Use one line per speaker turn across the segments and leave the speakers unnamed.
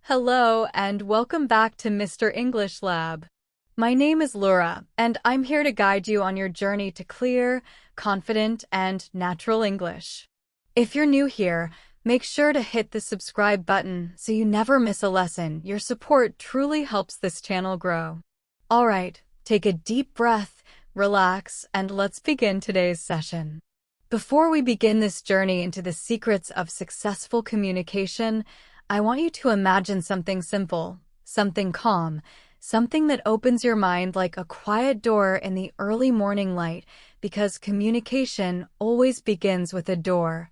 Hello and welcome back to Mr. English Lab. My name is Laura, and I'm here to guide you on your journey to clear, confident, and natural English. If you're new here, make sure to hit the subscribe button so you never miss a lesson. Your support truly helps this channel grow. Alright, take a deep breath, relax, and let's begin today's session. Before we begin this journey into the secrets of successful communication, I want you to imagine something simple, something calm, something that opens your mind like a quiet door in the early morning light, because communication always begins with a door.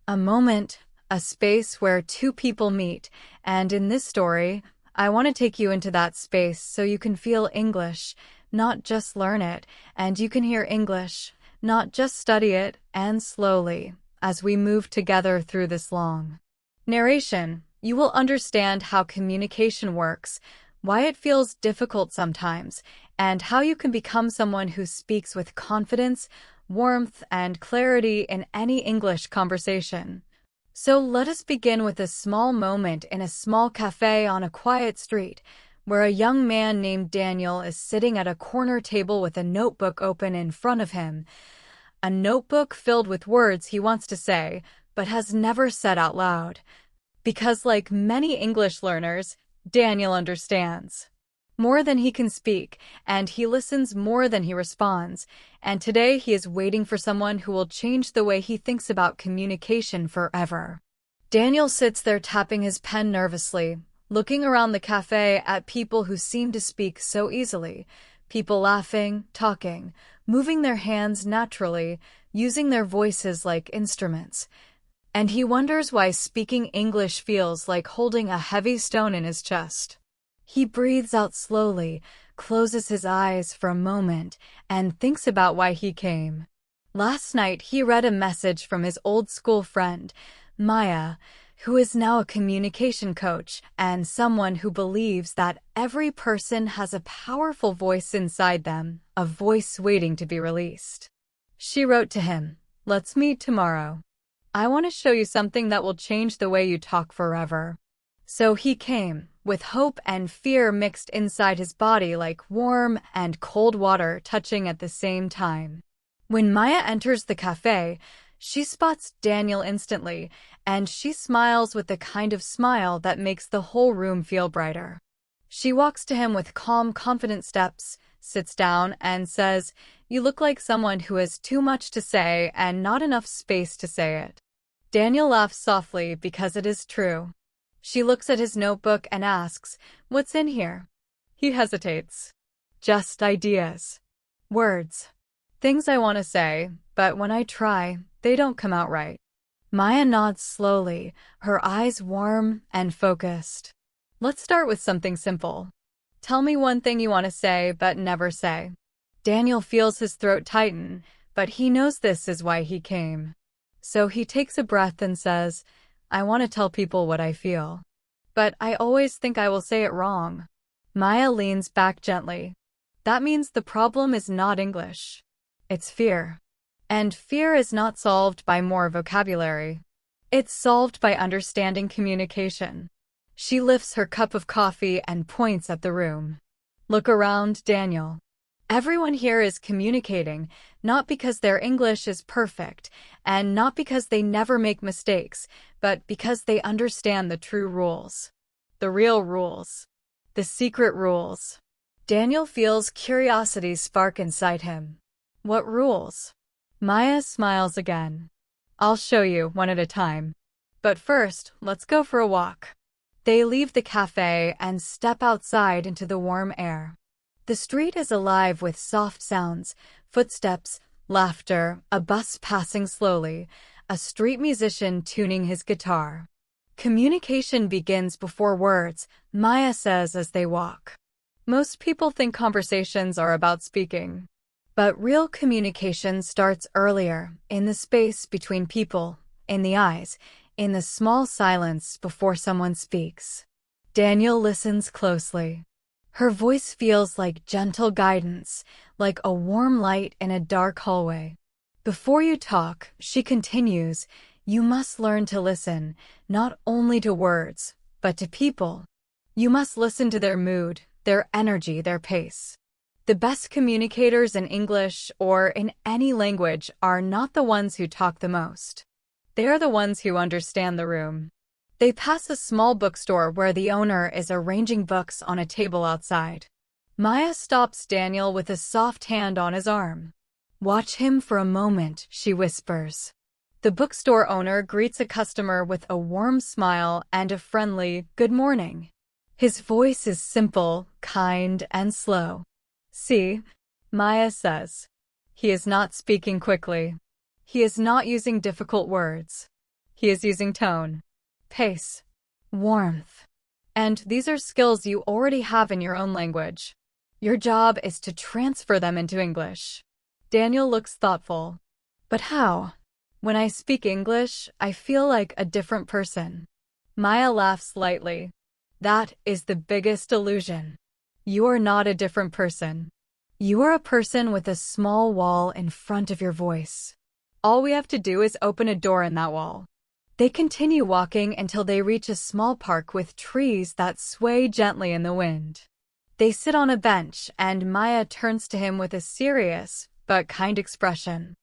A moment, a space where two people meet, and in this story, I want to take you into that space so you can feel English, not just learn it, and you can hear English, not just study it, and slowly, as we move together through this long narration, you will understand how communication works, why it feels difficult sometimes, and how you can become someone who speaks with confidence, warmth, and clarity in any English conversation. So let us begin with a small moment in a small cafe on a quiet street, where a young man named Daniel is sitting at a corner table with a notebook open in front of him. A notebook filled with words he wants to say, but has never said out loud. Because like many English learners, Daniel understands more than he can speak, and he listens more than he responds, and today he is waiting for someone who will change the way he thinks about communication forever. Daniel sits there tapping his pen nervously, looking around the cafe at people who seem to speak so easily, people laughing, talking, moving their hands naturally, using their voices like instruments. And he wonders why speaking English feels like holding a heavy stone in his chest. He breathes out slowly, closes his eyes for a moment, and thinks about why he came. Last night, he read a message from his old school friend, Maya, who is now a communication coach and someone who believes that every person has a powerful voice inside them, a voice waiting to be released. She wrote to him, "Let's meet tomorrow. I want to show you something that will change the way you talk forever." So he came, with hope and fear mixed inside his body like warm and cold water touching at the same time. When Maya enters the cafe, she spots Daniel instantly, and she smiles with the kind of smile that makes the whole room feel brighter. She walks to him with calm, confident steps, sits down, and says, "You look like someone who has too much to say and not enough space to say it." Daniel laughs softly because it is true. She looks at his notebook and asks, "What's in here?" He hesitates. "Just ideas. Words. Things I want to say, but when I try, they don't come out right." Maya nods slowly, her eyes warm and focused. "Let's start with something simple. Tell me one thing you want to say but never say." Daniel feels his throat tighten, but he knows this is why he came. So he takes a breath and says, "I want to tell people what I feel. But I always think I will say it wrong." Maya leans back gently. "That means the problem is not English. It's fear. And fear is not solved by more vocabulary. It's solved by understanding communication." She lifts her cup of coffee and points at the room. "Look around, Daniel. Everyone here is communicating, not because their English is perfect, and not because they never make mistakes, but because they understand the true rules. The real rules. The secret rules." Daniel feels curiosity spark inside him. "What rules?" Maya smiles again. "I'll show you one at a time. But first, let's go for a walk." They leave the cafe and step outside into the warm air. The street is alive with soft sounds, footsteps, laughter, a bus passing slowly, a street musician tuning his guitar. Communication begins before words, Maya says as they walk. Most people think conversations are about speaking. But real communication starts earlier, in the space between people, in the eyes, in the small silence before someone speaks. Daniel listens closely. Her voice feels like gentle guidance, like a warm light in a dark hallway. "Before you talk," she continues, "you must learn to listen, not only to words, but to people. You must listen to their mood, their energy, their pace. The best communicators in English or in any language are not the ones who talk the most. They are the ones who understand the room. They pass a small bookstore where the owner is arranging books on a table outside. Maya stops Daniel with a soft hand on his arm. "Watch him for a moment," she whispers. The bookstore owner greets a customer with a warm smile and a friendly "good morning." His voice is simple, kind, and slow. "See," Maya says. He is not speaking quickly. He is not using difficult words. He is using tone, pace, warmth. And these are skills you already have in your own language. Your job is to transfer them into English. Daniel looks thoughtful. "But how? When I speak English, I feel like a different person." Maya laughs lightly. "That is the biggest illusion. You are not a different person. You are a person with a small wall in front of your voice. All we have to do is open a door in that wall." They continue walking until they reach a small park with trees that sway gently in the wind. They sit on a bench, and Maya turns to him with a serious but kind expression.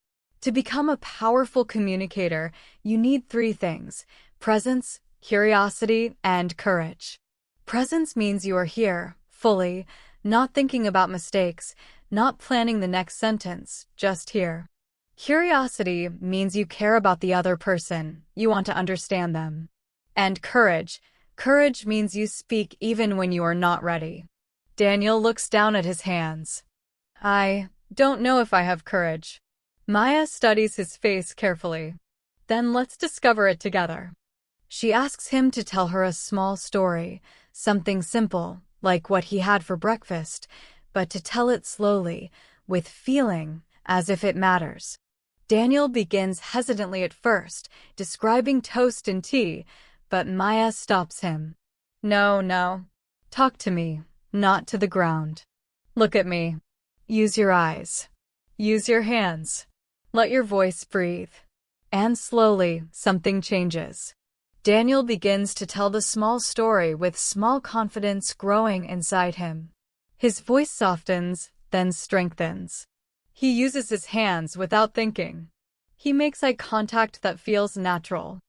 To become a powerful communicator, you need 3 things: presence, curiosity, and courage. Presence means you are here, fully, not thinking about mistakes, not planning the next sentence, just here. Curiosity means you care about the other person, you want to understand them. And courage means you speak even when you are not ready. Daniel looks down at his hands. "I don't know if I have courage." Maya studies his face carefully. "Then let's discover it together." She asks him to tell her a small story, something simple, like what he had for breakfast, but to tell it slowly, with feeling, as if it matters. Daniel begins hesitantly at first, describing toast and tea, but Maya stops him. No. Talk to me, not to the ground. Look at me. Use your eyes. Use your hands. Let your voice breathe." And slowly, something changes. Daniel begins to tell the small story with small confidence growing inside him. His voice softens, then strengthens. He uses his hands without thinking. He makes eye contact that feels natural.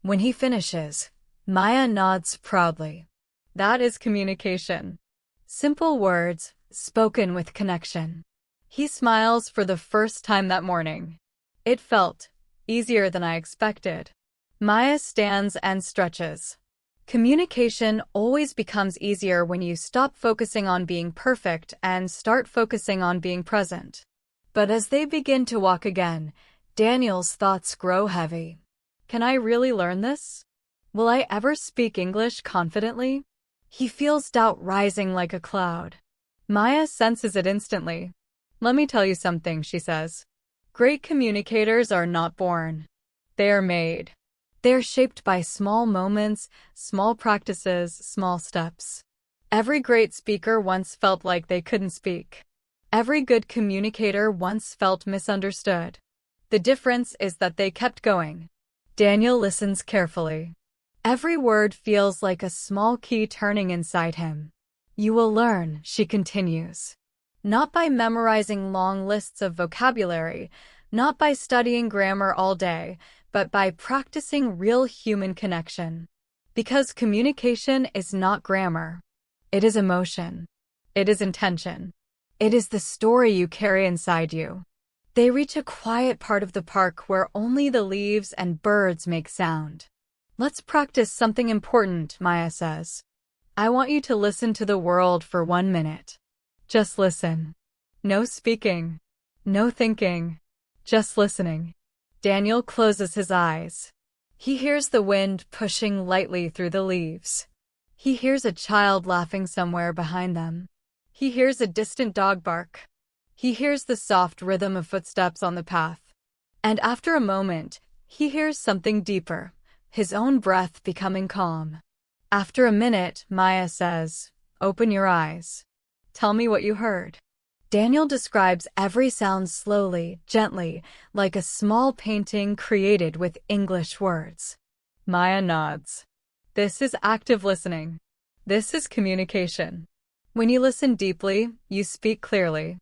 When he finishes, Maya nods proudly. That is communication. Simple words, spoken with connection. He smiles for the first time that morning. It felt easier than I expected. Maya stands and stretches. Communication always becomes easier when you stop focusing on being perfect and start focusing on being present. But as they begin to walk again, Daniel's thoughts grow heavy. Can I really learn this? Will I ever speak English confidently? He feels doubt rising like a cloud. Maya senses it instantly. "Let me tell you something," she says. "Great communicators are not born. They are made. They are shaped by small moments, small practices, small steps. Every great speaker once felt like they couldn't speak. Every good communicator once felt misunderstood. The difference is that they kept going." Daniel listens carefully. Every word feels like a small key turning inside him. "You will learn," she continues. "Not by memorizing long lists of vocabulary, not by studying grammar all day, but by practicing real human connection. Because communication is not grammar. It is emotion. It is intention. It is the story you carry inside you." They reach a quiet part of the park where only the leaves and birds make sound. "Let's practice something important," Maya says. "I want you to listen to the world for 1 minute. Just listen. No speaking. No thinking. Just listening." Daniel closes his eyes. He hears the wind pushing lightly through the leaves. He hears a child laughing somewhere behind them. He hears a distant dog bark. He hears the soft rhythm of footsteps on the path. And after a moment, he hears something deeper, his own breath becoming calm. After a minute, Maya says, "Open your eyes. Tell me what you heard." Daniel describes every sound slowly, gently, like a small painting created with English words. Maya nods. This is active listening. This is communication. When you listen deeply, you speak clearly.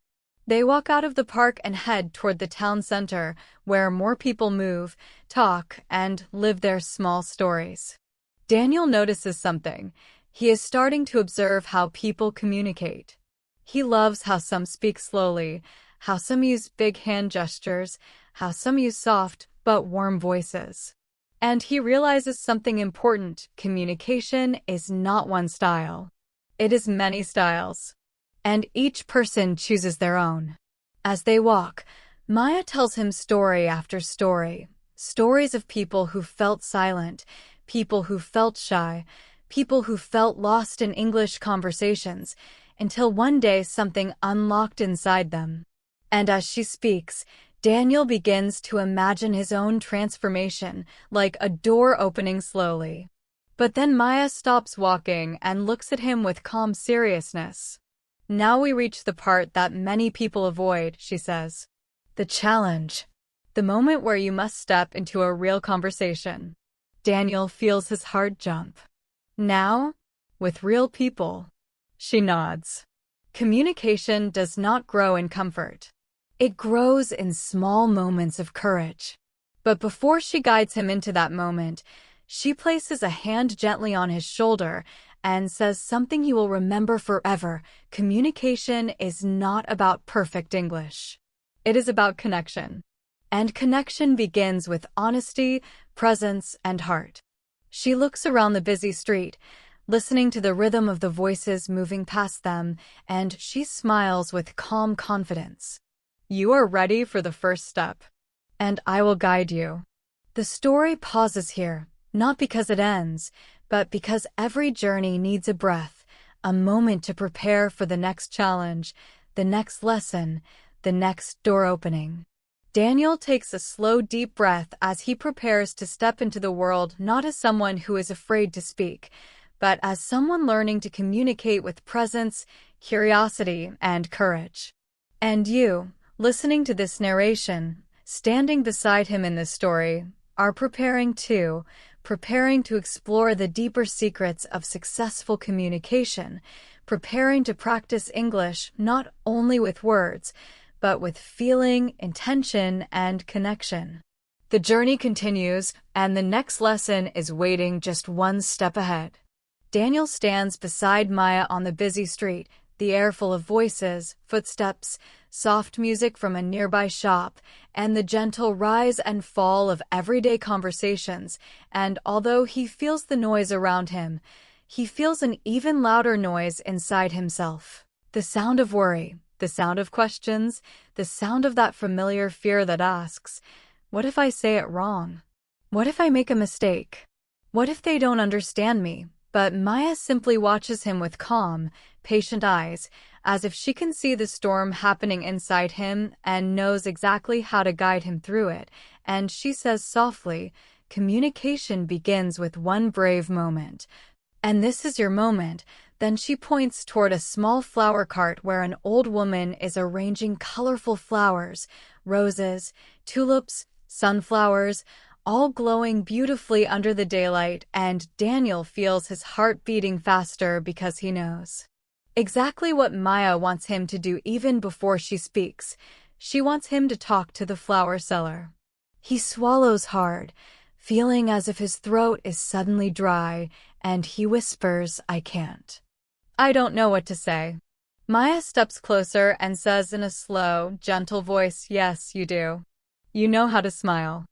They walk out of the park and head toward the town center, where more people move, talk, and live their small stories. Daniel notices something. He is starting to observe how people communicate. He loves how some speak slowly, how some use big hand gestures, how some use soft but warm voices. And he realizes something important: communication is not one style. It is many styles. And each person chooses their own. As they walk, Maya tells him story after story, stories of people who felt silent, people who felt shy, people who felt lost in English conversations, until one day something unlocked inside them. And as she speaks, Daniel begins to imagine his own transformation, like a door opening slowly. But then Maya stops walking and looks at him with calm seriousness. Now we reach the part that many people avoid, she says. The challenge. The moment where you must step into a real conversation. Daniel feels his heart jump. Now, with real people. She nods. Communication does not grow in comfort. It grows in small moments of courage. But before she guides him into that moment, she places a hand gently on his shoulder and says something he will remember forever. Communication is not about perfect English. It is about connection. And connection begins with honesty, presence, and heart. She looks around the busy street, listening to the rhythm of the voices moving past them, and she smiles with calm confidence. You are ready for the first step, and I will guide you. The story pauses here, not because it ends, but because every journey needs a breath, a moment to prepare for the next challenge, the next lesson, the next door opening. Daniel takes a slow, deep breath as he prepares to step into the world, not as someone who is afraid to speak, but as someone learning to communicate with presence, curiosity, and courage. And you, listening to this narration, standing beside him in this story, are preparing too, preparing to explore the deeper secrets of successful communication, preparing to practice English not only with words, but with feeling, intention, and connection. The journey continues, and the next lesson is waiting just one step ahead. Daniel stands beside Maya on the busy street, the air full of voices, footsteps, soft music from a nearby shop, and the gentle rise and fall of everyday conversations. And although he feels the noise around him, he feels an even louder noise inside himself. The sound of worry, the sound of questions, the sound of that familiar fear that asks, what if I say it wrong? What if I make a mistake? What if they don't understand me? But Maya simply watches him with calm, patient eyes, as if she can see the storm happening inside him and knows exactly how to guide him through it. And she says softly, communication begins with one brave moment. And this is your moment. Then she points toward a small flower cart where an old woman is arranging colorful flowers, roses, tulips, sunflowers, all glowing beautifully under the daylight, and Daniel feels his heart beating faster because he knows exactly what Maya wants him to do even before she speaks. She wants him to talk to the flower seller. He swallows hard, feeling as if his throat is suddenly dry, and he whispers, I can't. I don't know what to say. Maya steps closer and says in a slow, gentle voice, yes, you do. You know how to smile.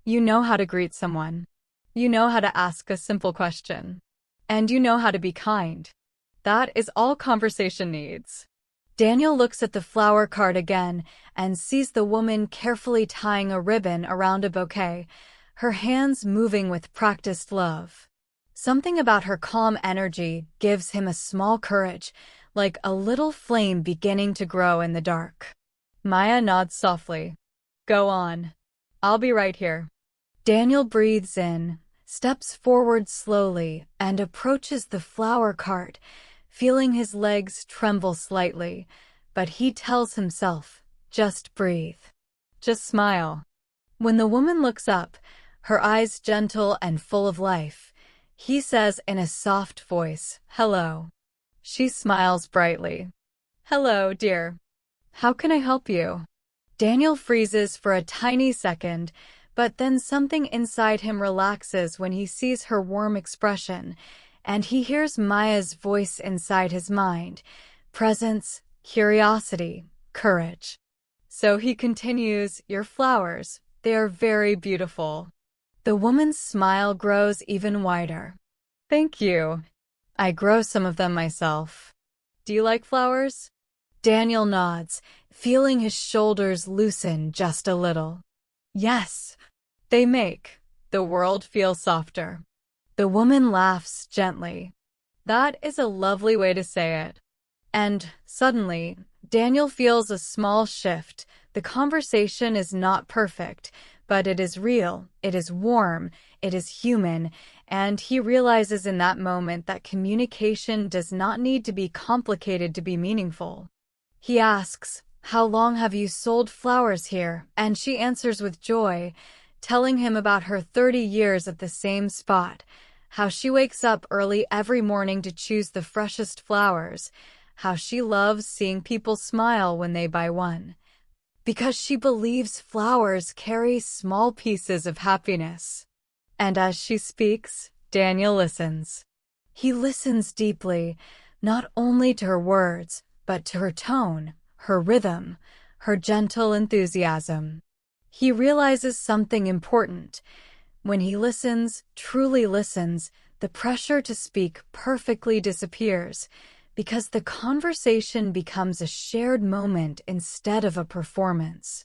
You know how to greet someone. You know how to ask a simple question. And you know how to be kind. That is all conversation needs. Daniel looks at the flower cart again and sees the woman carefully tying a ribbon around a bouquet, her hands moving with practiced love. Something about her calm energy gives him a small courage, like a little flame beginning to grow in the dark. Maya nods softly. Go on. I'll be right here. Daniel breathes in, steps forward slowly, and approaches the flower cart, feeling his legs tremble slightly, but he tells himself, just breathe. Just smile. When the woman looks up, her eyes gentle and full of life, He says in a soft voice, "Hello." She smiles brightly. "Hello, dear. How can I help you?" Daniel freezes for a tiny second, but then something inside him relaxes when he sees her warm expression, and he hears Maya's voice inside his mind: presence, curiosity, courage. So he continues, "Your flowers, they are very beautiful." The woman's smile grows even wider. "Thank you. I grow some of them myself. Do you like flowers?" Daniel nods, feeling his shoulders loosen just a little. "Yes, they make the world feel softer." The woman laughs gently. "That is a lovely way to say it." And suddenly, Daniel feels a small shift. The conversation is not perfect, but it is real, it is warm, it is human, and he realizes in that moment that communication does not need to be complicated to be meaningful. He asks, "How long have you sold flowers here?" And she answers with joy, telling him about her 30 years at the same spot, how she wakes up early every morning to choose the freshest flowers, how she loves seeing people smile when they buy one, because she believes flowers carry small pieces of happiness. And as she speaks, Daniel listens. He listens deeply, not only to her words, but to her tone, her rhythm, her gentle enthusiasm. He realizes something important. When he listens, truly listens, the pressure to speak perfectly disappears, because the conversation becomes a shared moment instead of a performance.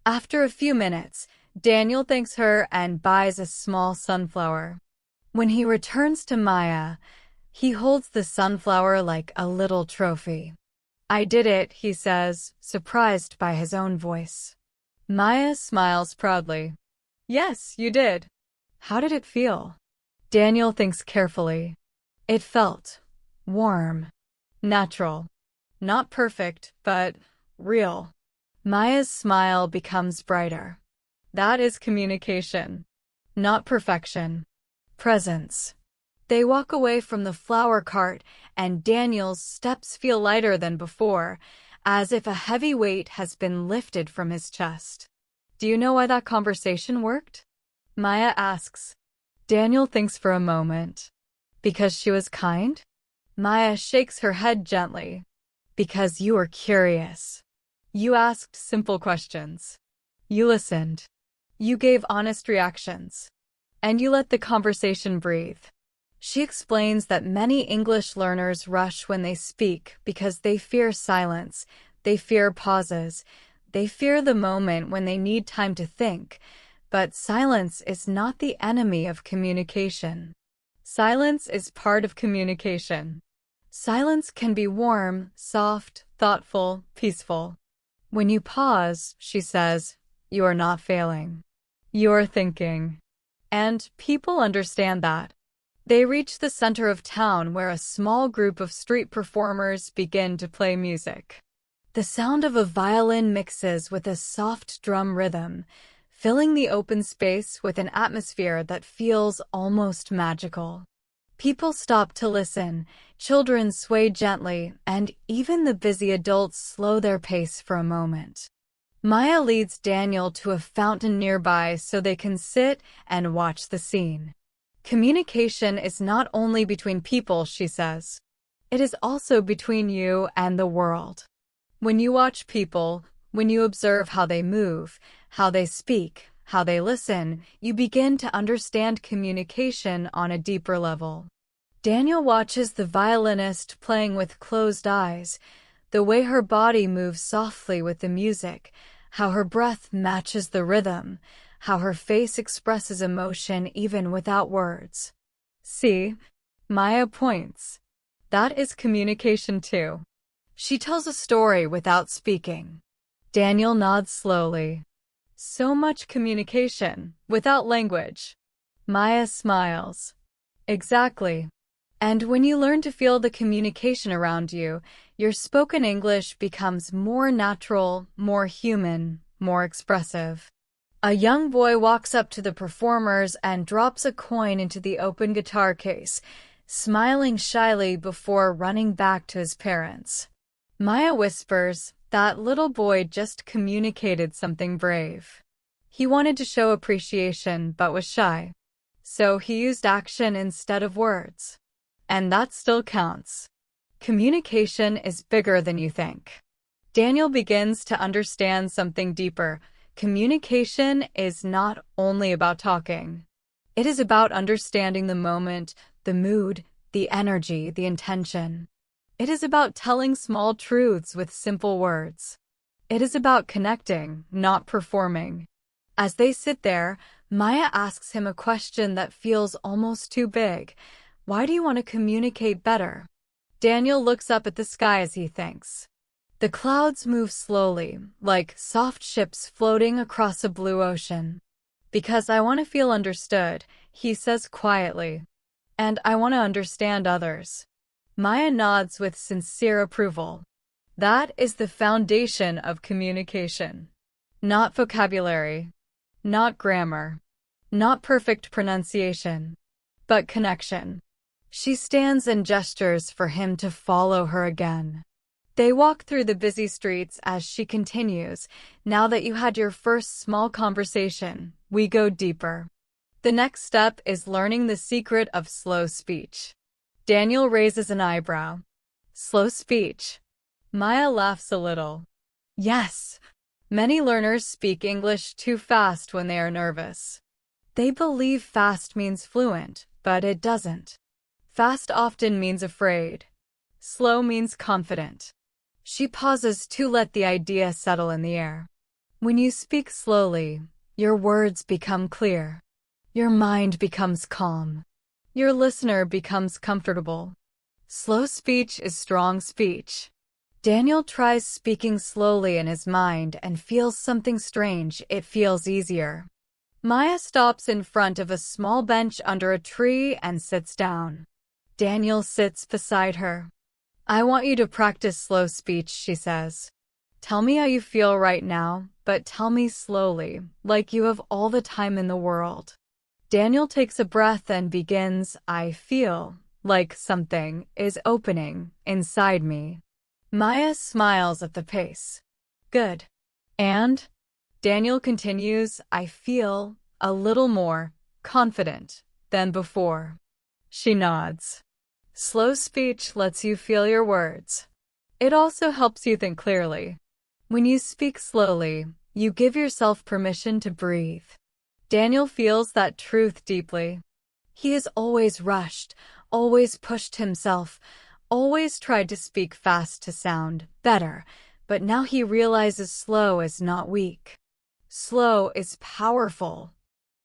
After a few minutes, Daniel thanks her and buys a small sunflower. When he returns to Maya, he holds the sunflower like a little trophy. "I did it," he says, surprised by his own voice. Maya smiles proudly. "Yes, you did. How did it feel?" Daniel thinks carefully. "It felt warm, natural, not perfect, but real." Maya's smile becomes brighter. That is communication, not perfection. Presence. They walk away from the flower cart, and Daniel's steps feel lighter than before, as if a heavy weight has been lifted from his chest. "Do you know why that conversation worked?" Maya asks. Daniel thinks for a moment. "Because she was kind?" Maya shakes her head gently. "Because you were curious. You asked simple questions. You listened. You gave honest reactions. And you let the conversation breathe." She explains that many English learners rush when they speak because they fear silence, they fear pauses, they fear the moment when they need time to think. But silence is not the enemy of communication. Silence is part of communication. Silence can be warm, soft, thoughtful, peaceful. When you pause, she says, you are not failing. You are thinking. And people understand that. They reach the center of town where a small group of street performers begin to play music. The sound of a violin mixes with a soft drum rhythm, filling the open space with an atmosphere that feels almost magical. People stop to listen, children sway gently, and even the busy adults slow their pace for a moment. Maya leads Daniel to a fountain nearby so they can sit and watch the scene. Communication is not only between people, she says. It is also between you and the world. When you watch people, when you observe how they move, how they speak, how they listen, you begin to understand communication on a deeper level. Daniel watches the violinist playing with closed eyes, the way her body moves softly with the music, how her breath matches the rhythm, how her face expresses emotion even without words. "See?" Maya points. "That is communication too." She tells a story without speaking. Daniel nods slowly. So much communication, without language. Maya smiles. Exactly. And when you learn to feel the communication around you, your spoken English becomes more natural, more human, more expressive. A young boy walks up to the performers and drops a coin into the open guitar case, smiling shyly before running back to his parents. Maya whispers, "That little boy just communicated something brave." He wanted to show appreciation but was shy. So he used action instead of words. And that still counts. Communication is bigger than you think. Daniel begins to understand something deeper. Communication is not only about talking. It is about understanding the moment, the mood, the energy, the intention. It is about telling small truths with simple words. It is about connecting, not performing. As they sit there, Maya asks him a question that feels almost too big. Why do you want to communicate better? Daniel looks up at the sky as he thinks. The clouds move slowly, like soft ships floating across a blue ocean. Because I want to feel understood, he says quietly. And I want to understand others. Maya nods with sincere approval. That is the foundation of communication. Not vocabulary. Not grammar. Not perfect pronunciation. But connection. She stands and gestures for him to follow her again. They walk through the busy streets as she continues. Now that you had your first small conversation, we go deeper. The next step is learning the secret of slow speech. Daniel raises an eyebrow. Slow speech. Maya laughs a little. Yes. Many learners speak English too fast when they are nervous. They believe fast means fluent, but it doesn't. Fast often means afraid. Slow means confident. She pauses to let the idea settle in the air. When you speak slowly, your words become clear. Your mind becomes calm. Your listener becomes comfortable. Slow speech is strong speech. Daniel tries speaking slowly in his mind and feels something strange. It feels easier. Maya stops in front of a small bench under a tree and sits down. Daniel sits beside her. I want you to practice slow speech, she says. Tell me how you feel right now, but tell me slowly, like you have all the time in the world. Daniel takes a breath and begins, I feel like something is opening inside me. Maya smiles at the pace. Good. And? Daniel continues, I feel a little more confident than before. She nods. Slow speech lets you feel your words. It also helps you think clearly. When you speak slowly, you give yourself permission to breathe. Daniel feels that truth deeply. He has always rushed, always pushed himself, always tried to speak fast to sound better, but now he realizes slow is not weak. Slow is powerful.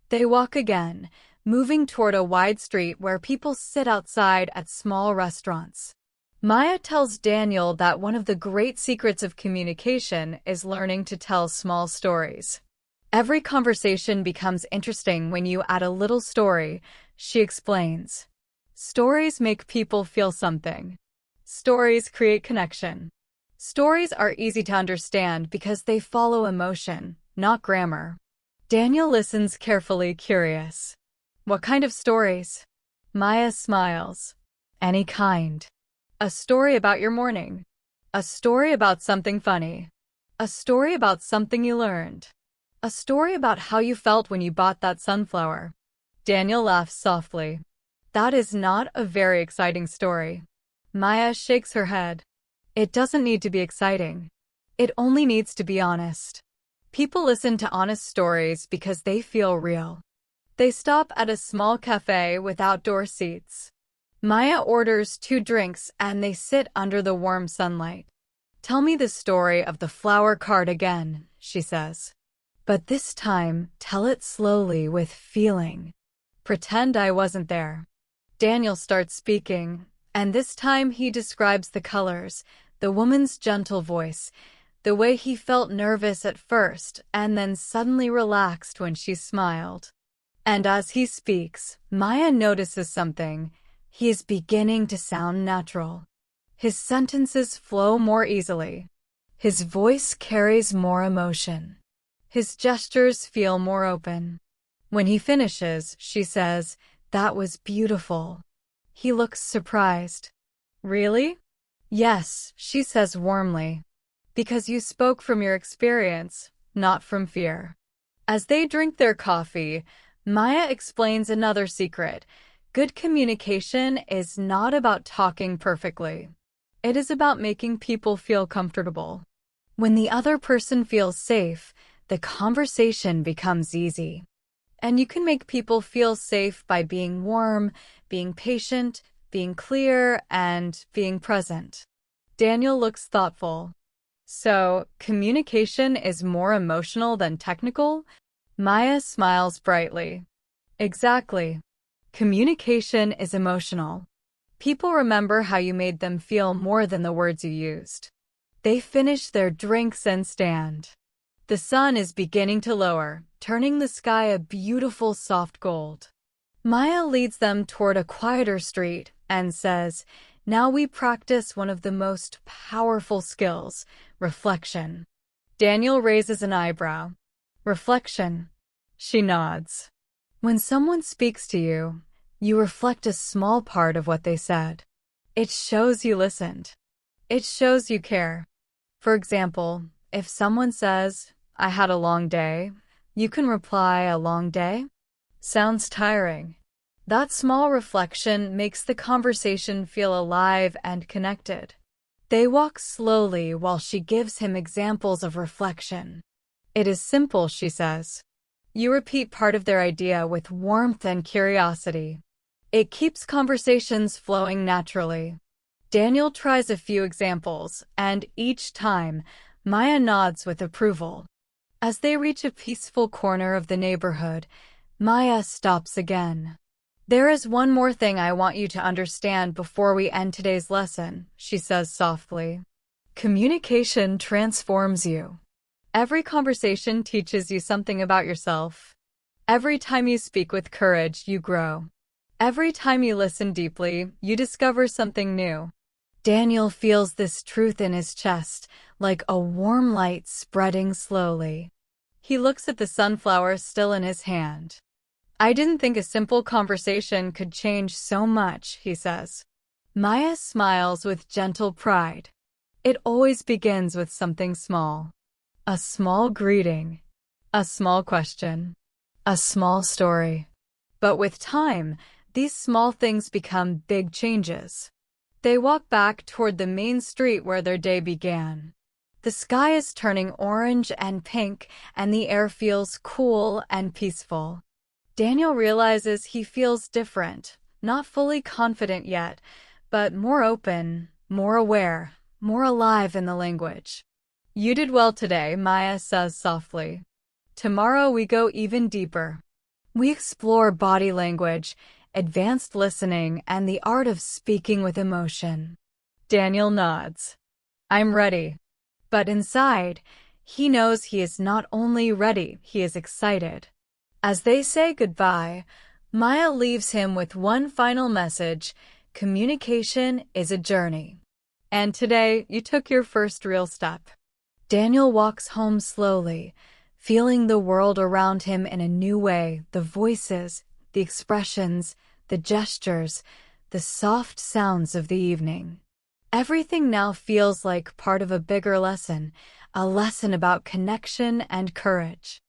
They walk again, moving toward a wide street where people sit outside at small restaurants. Maya tells Daniel that one of the great secrets of communication is learning to tell small stories. Every conversation becomes interesting when you add a little story, she explains. Stories make people feel something. Stories create connection. Stories are easy to understand because they follow emotion, not grammar. Daniel listens carefully, curious. What kind of stories? Maya smiles. Any kind. A story about your morning. A story about something funny. A story about something you learned. A story about how you felt when you bought that sunflower. Daniel laughs softly. That is not a very exciting story. Maya shakes her head. It doesn't need to be exciting. It only needs to be honest. People listen to honest stories because they feel real. They stop at a small cafe with outdoor seats. Maya orders 2 drinks and they sit under the warm sunlight. Tell me the story of the flower cart again, she says. But this time, tell it slowly with feeling. Pretend I wasn't there. Daniel starts speaking, and this time he describes the colors, the woman's gentle voice, the way he felt nervous at first and then suddenly relaxed when she smiled. And as he speaks, Maya notices something. He is beginning to sound natural. His sentences flow more easily. His voice carries more emotion. His gestures feel more open. When he finishes, she says, "That was beautiful." He looks surprised. "Really?" "Yes," she says warmly. "Because you spoke from your experience, not from fear." As they drink their coffee, Maya explains another secret. Good communication is not about talking perfectly. It is about making people feel comfortable. When the other person feels safe, the conversation becomes easy. And you can make people feel safe by being warm, being patient, being clear, and being present. Daniel looks thoughtful. "So, communication is more emotional than technical?" Maya smiles brightly. "Exactly. Communication is emotional. People remember how you made them feel more than the words you used." They finish their drinks and stand. The sun is beginning to lower, turning the sky a beautiful soft gold. Maya leads them toward a quieter street and says, "Now we practice one of the most powerful skills, reflection." Daniel raises an eyebrow. "Reflection?" She nods. When someone speaks to you, you reflect a small part of what they said. It shows you listened. It shows you care. For example, if someone says, "I had a long day," you can reply, "A long day? Sounds tiring." That small reflection makes the conversation feel alive and connected. They walk slowly while she gives him examples of reflection. "It is simple," she says. You repeat part of their idea with warmth and curiosity. It keeps conversations flowing naturally. Daniel tries a few examples, and each time, Maya nods with approval. As they reach a peaceful corner of the neighborhood, Maya stops again. "There is one more thing I want you to understand before we end today's lesson," she says softly. "Communication transforms you. Every conversation teaches you something about yourself. Every time you speak with courage, you grow. Every time you listen deeply, you discover something new." Daniel feels this truth in his chest, like a warm light spreading slowly. He looks at the sunflower still in his hand. "I didn't think a simple conversation could change so much," he says. Maya smiles with gentle pride. It always begins with something small. A small greeting. A small question. A small story. But with time, these small things become big changes. They walk back toward the main street where their day began. The sky is turning orange and pink, and the air feels cool and peaceful. Daniel realizes he feels different, not fully confident yet, but more open, more aware, more alive in the language. "You did well today," Maya says softly. "Tomorrow we go even deeper. We explore body language, advanced listening, and the art of speaking with emotion." Daniel nods. "I'm ready." But inside, he knows he is not only ready, he is excited. As they say goodbye, Maya leaves him with one final message: communication is a journey. And today, you took your first real step. Daniel walks home slowly, feeling the world around him in a new way, the voices, the expressions, the gestures, the soft sounds of the evening. Everything now feels like part of a bigger lesson, a lesson about connection and courage.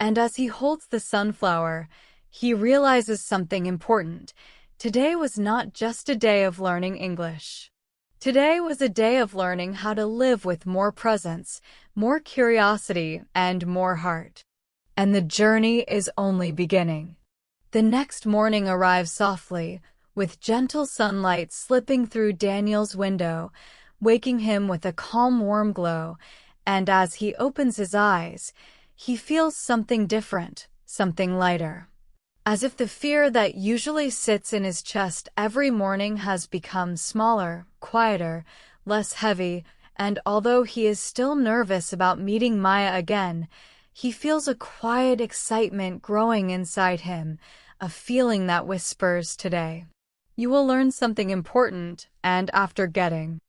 And as he holds the sunflower, he realizes something important. Today was not just a day of learning English. Today was a day of learning how to live with more presence, more curiosity, and more heart. And the journey is only beginning. The next morning arrives softly, with gentle sunlight slipping through Daniel's window, waking him with a calm, warm glow, and as he opens his eyes, he feels something different, something lighter. As if the fear that usually sits in his chest every morning has become smaller, quieter, less heavy, and although he is still nervous about meeting Maya again, he feels a quiet excitement growing inside him, a feeling that whispers today. You will learn something important, and after getting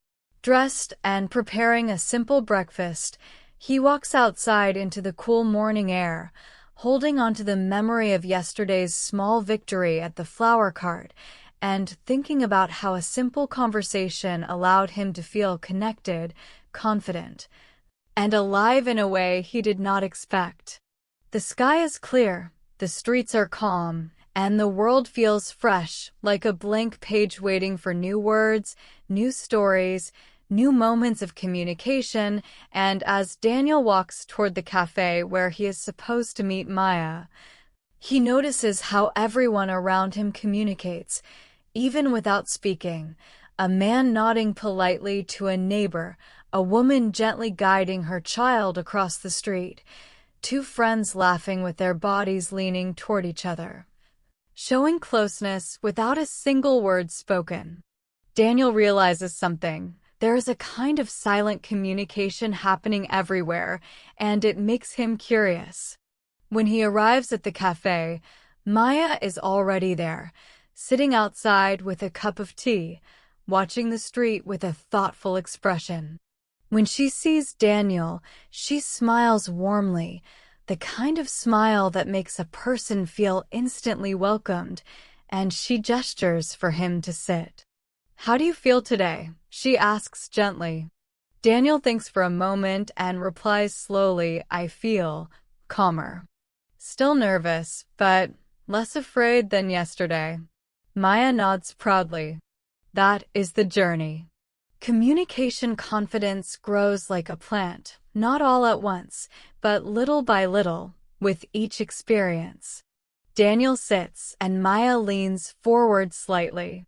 dressed and preparing a simple breakfast, He walks outside into the cool morning air, holding onto the memory of yesterday's small victory at the flower cart and thinking about how a simple conversation allowed him to feel connected, confident, and alive in a way he did not expect. The sky is clear, the streets are calm, and the world feels fresh, like a blank page waiting for new words, new stories, new moments of communication. And as Daniel walks toward the cafe where he is supposed to meet Maya, he notices how everyone around him communicates, even without speaking. A man nodding politely to a neighbor, a woman gently guiding her child across the street, two friends laughing with their bodies leaning toward each other, showing closeness without a single word spoken. Daniel realizes something. There is a kind of silent communication happening everywhere, and it makes him curious. When he arrives at the cafe, Maya is already there, sitting outside with a cup of tea, watching the street with a thoughtful expression. When she sees Daniel, she smiles warmly, the kind of smile that makes a person feel instantly welcomed, and she gestures for him to sit. "How do you feel today?" she asks gently. Daniel thinks for a moment and replies slowly, "I feel calmer. Still nervous, but less afraid than yesterday." Maya nods proudly. That is the journey. Communication confidence grows like a plant, not all at once, but little by little, with each experience. Daniel sits and Maya leans forward slightly.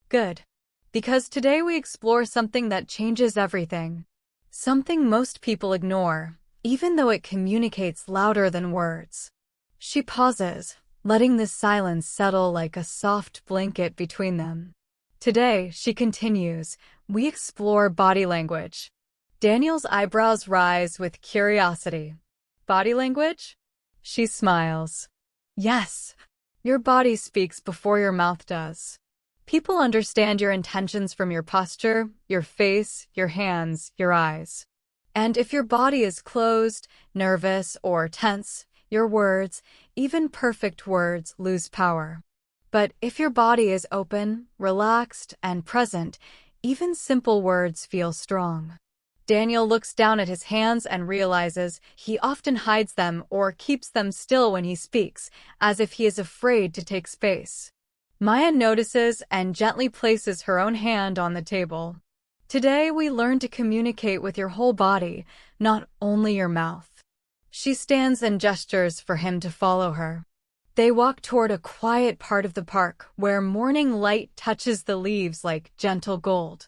Good. Because today we explore something that changes everything. Something most people ignore, even though it communicates louder than words. She pauses, letting the silence settle like a soft blanket between them. Today, she continues, we explore body language. Daniel's eyebrows rise with curiosity. Body language? She smiles. Yes, your body speaks before your mouth does. People understand your intentions from your posture, your face, your hands, your eyes. And if your body is closed, nervous, or tense, your words, even perfect words, lose power. But if your body is open, relaxed, and present, even simple words feel strong. Daniel looks down at his hands and realizes he often hides them or keeps them still when he speaks, as if he is afraid to take space. Maya notices and gently places her own hand on the table. Today we learn to communicate with your whole body, not only your mouth. She stands and gestures for him to follow her. They walk toward a quiet part of the park where morning light touches the leaves like gentle gold.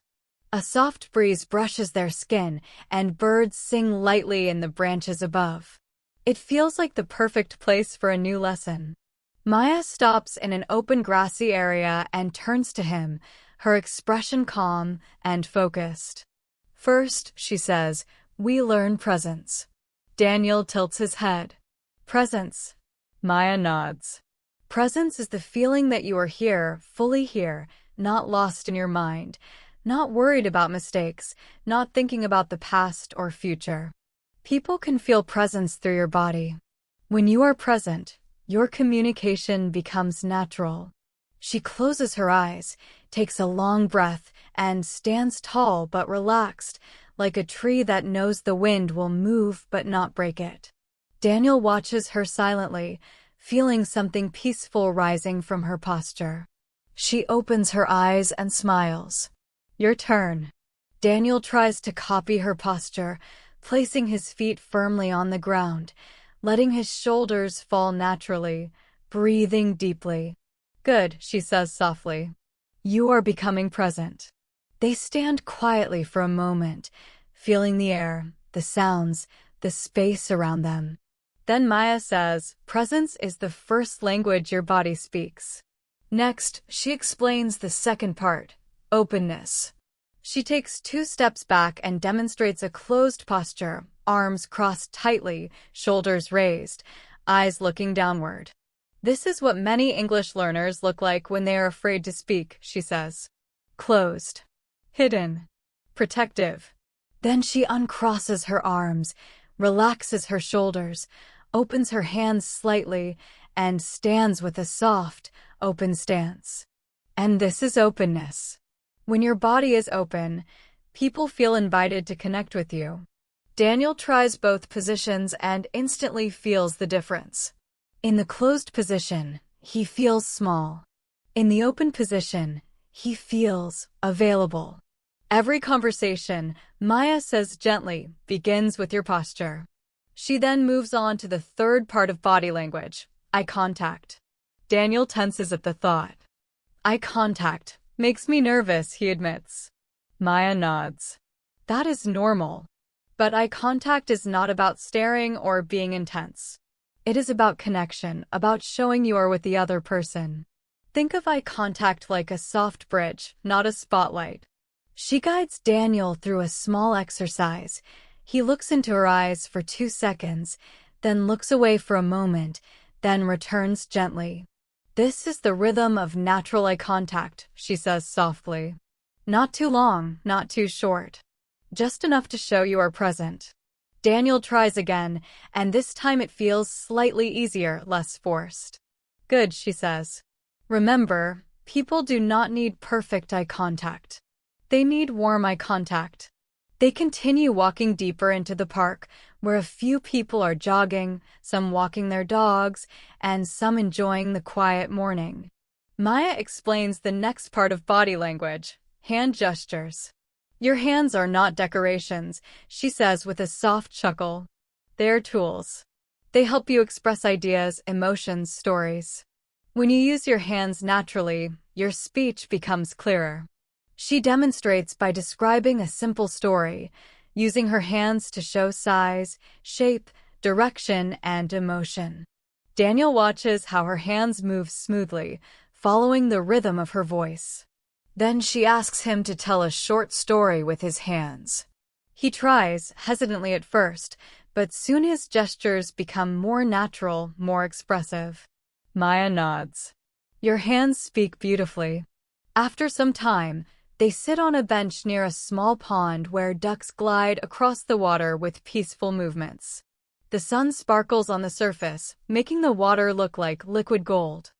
A soft breeze brushes their skin, and birds sing lightly in the branches above. It feels like the perfect place for a new lesson. Maya stops in an open grassy area and turns to him, her expression calm and focused. First, she says, we learn presence. Daniel tilts his head. Presence. Maya nods. Presence is the feeling that you are here, fully here, not lost in your mind, not worried about mistakes, not thinking about the past or future. People can feel presence through your body. When you are present, your communication becomes natural. She closes her eyes, takes a long breath, and stands tall but relaxed, like a tree that knows the wind will move but not break it. Daniel watches her silently, feeling something peaceful rising from her posture. She opens her eyes and smiles. Your turn. Daniel tries to copy her posture, placing his feet firmly on the ground, letting his shoulders fall naturally, breathing deeply. Good, she says softly. You are becoming present. They stand quietly for a moment, feeling the air, the sounds, the space around them. Then Maya says, presence is the first language your body speaks. Next, she explains the second part, openness. She takes 2 steps back and demonstrates a closed posture, arms crossed tightly, shoulders raised, eyes looking downward. This is what many English learners look like when they are afraid to speak, she says. Closed. Hidden. Protective. Then she uncrosses her arms, relaxes her shoulders, opens her hands slightly, and stands with a soft, open stance. And this is openness. When your body is open, people feel invited to connect with you. Daniel tries both positions and instantly feels the difference. In the closed position, he feels small. In the open position, he feels available. Every conversation, Maya says gently, begins with your posture. She then moves on to the third part of body language, eye contact. Daniel tenses at the thought. Eye contact makes me nervous, he admits. Maya nods. That is normal. But eye contact is not about staring or being intense. It is about connection, about showing you are with the other person. Think of eye contact like a soft bridge, not a spotlight. She guides Daniel through a small exercise. He looks into her eyes for 2 seconds, then looks away for a moment, then returns gently. This is the rhythm of natural eye contact, she says softly. Not too long, not too short. Just enough to show you are present. Daniel tries again, and this time it feels slightly easier, less forced. Good, she says. Remember, people do not need perfect eye contact. They need warm eye contact. They continue walking deeper into the park, where a few people are jogging, some walking their dogs, and some enjoying the quiet morning. Maya explains the next part of body language, hand gestures. Your hands are not decorations, she says with a soft chuckle. They're tools. They help you express ideas, emotions, stories. When you use your hands naturally, your speech becomes clearer. She demonstrates by describing a simple story, using her hands to show size, shape, direction, and emotion. Daniel watches how her hands move smoothly, following the rhythm of her voice. Then she asks him to tell a short story with his hands. He tries, hesitantly at first, but soon his gestures become more natural, more expressive. Maya nods. Your hands speak beautifully. After some time, they sit on a bench near a small pond where ducks glide across the water with peaceful movements. The sun sparkles on the surface, making the water look like liquid gold.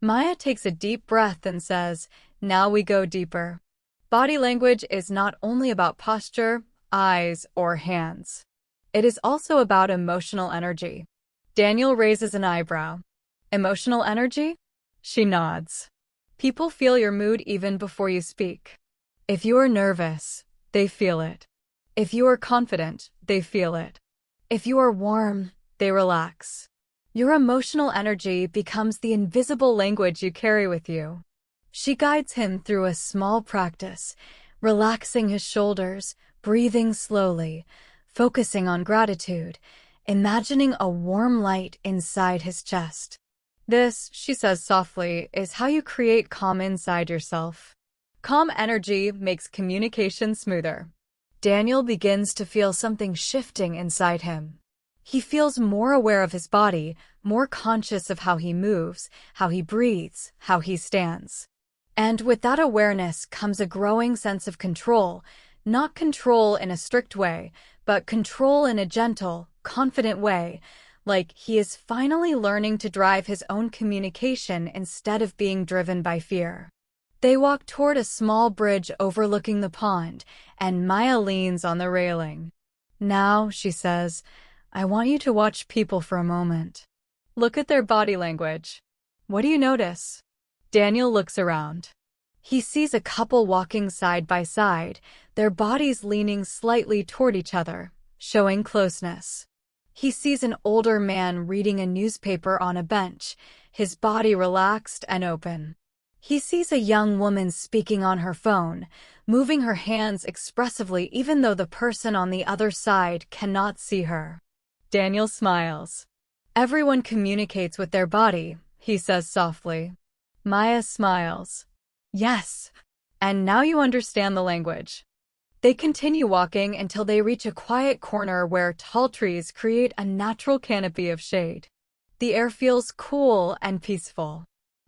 Maya takes a deep breath and says, "Now we go deeper." Body language is not only about posture, eyes, or hands. It is also about emotional energy. Daniel raises an eyebrow. Emotional energy? She nods. People feel your mood even before you speak. If you are nervous, they feel it. If you are confident, they feel it. If you are warm, they relax. Your emotional energy becomes the invisible language you carry with you. She guides him through a small practice, relaxing his shoulders, breathing slowly, focusing on gratitude, imagining a warm light inside his chest. This, she says softly, is how you create calm inside yourself. Calm energy makes communication smoother. Daniel begins to feel something shifting inside him. He feels more aware of his body, more conscious of how he moves, how he breathes, how he stands. And with that awareness comes a growing sense of control, not control in a strict way, but control in a gentle, confident way, like he is finally learning to drive his own communication instead of being driven by fear. They walk toward a small bridge overlooking the pond, and Maya leans on the railing. Now, she says, I want you to watch people for a moment. Look at their body language. What do you notice? Daniel looks around. He sees a couple walking side by side, their bodies leaning slightly toward each other, showing closeness. He sees an older man reading a newspaper on a bench, his body relaxed and open. He sees a young woman speaking on her phone, moving her hands expressively even though the person on the other side cannot see her. Daniel smiles. Everyone communicates with their body, he says softly. Maya smiles. Yes. And now you understand the language. They continue walking until they reach a quiet corner where tall trees create a natural canopy of shade. The air feels cool and peaceful.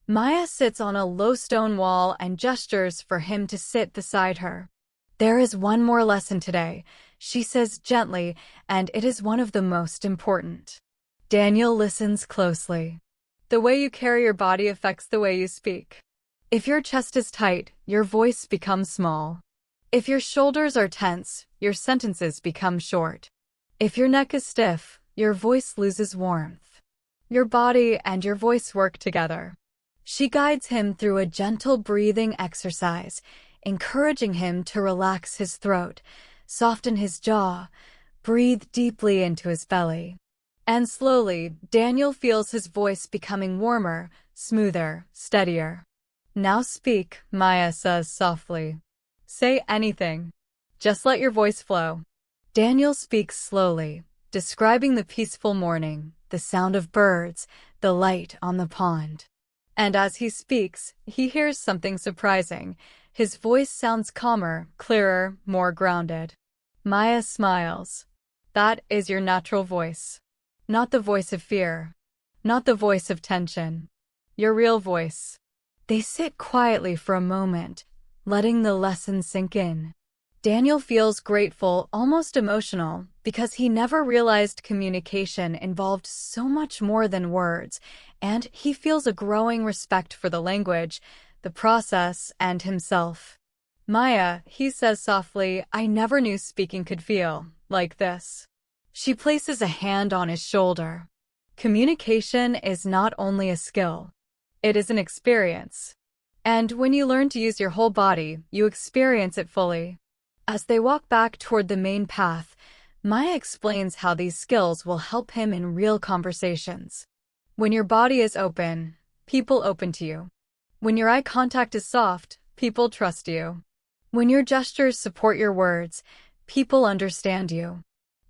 Maya sits on a low stone wall and gestures for him to sit beside her. There is one more lesson today, she says gently, and it is one of the most important. Daniel listens closely. The way you carry your body affects the way you speak. If your chest is tight, your voice becomes small. If your shoulders are tense, your sentences become short. If your neck is stiff, your voice loses warmth. Your body and your voice work together. She guides him through a gentle breathing exercise, encouraging him to relax his throat, soften his jaw, breathe deeply into his belly. And slowly, Daniel feels his voice becoming warmer, smoother, steadier. Now speak, Maya says softly. Say anything. Just let your voice flow. Daniel speaks slowly, describing the peaceful morning, the sound of birds, the light on the pond. And as he speaks, he hears something surprising. His voice sounds calmer, clearer, more grounded. Maya smiles. That is your natural voice. Not the voice of fear. Not the voice of tension. Your real voice. They sit quietly for a moment, letting the lesson sink in. Daniel feels grateful, almost emotional, because he never realized communication involved so much more than words, and he feels a growing respect for the language, the process, and himself. Maya, he says softly, I never knew speaking could feel like this. She places a hand on his shoulder. Communication is not only a skill, it is an experience. And when you learn to use your whole body, you experience it fully. As they walk back toward the main path, Maya explains how these skills will help him in real conversations. When your body is open, people open to you. When your eye contact is soft, people trust you. When your gestures support your words, people understand you.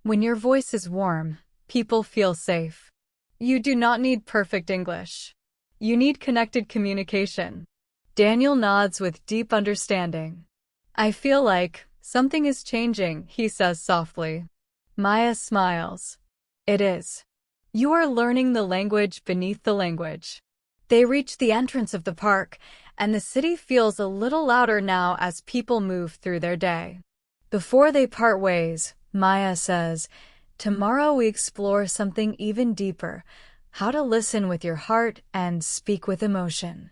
When your voice is warm, people feel safe. You do not need perfect English. You need connected communication. Daniel nods with deep understanding. I feel like something is changing, he says softly. Maya smiles. It is. You are learning the language beneath the language. They reach the entrance of the park, and the city feels a little louder now as people move through their day. Before they part ways, Maya says, tomorrow we explore something even deeper, how to listen with your heart and speak with emotion.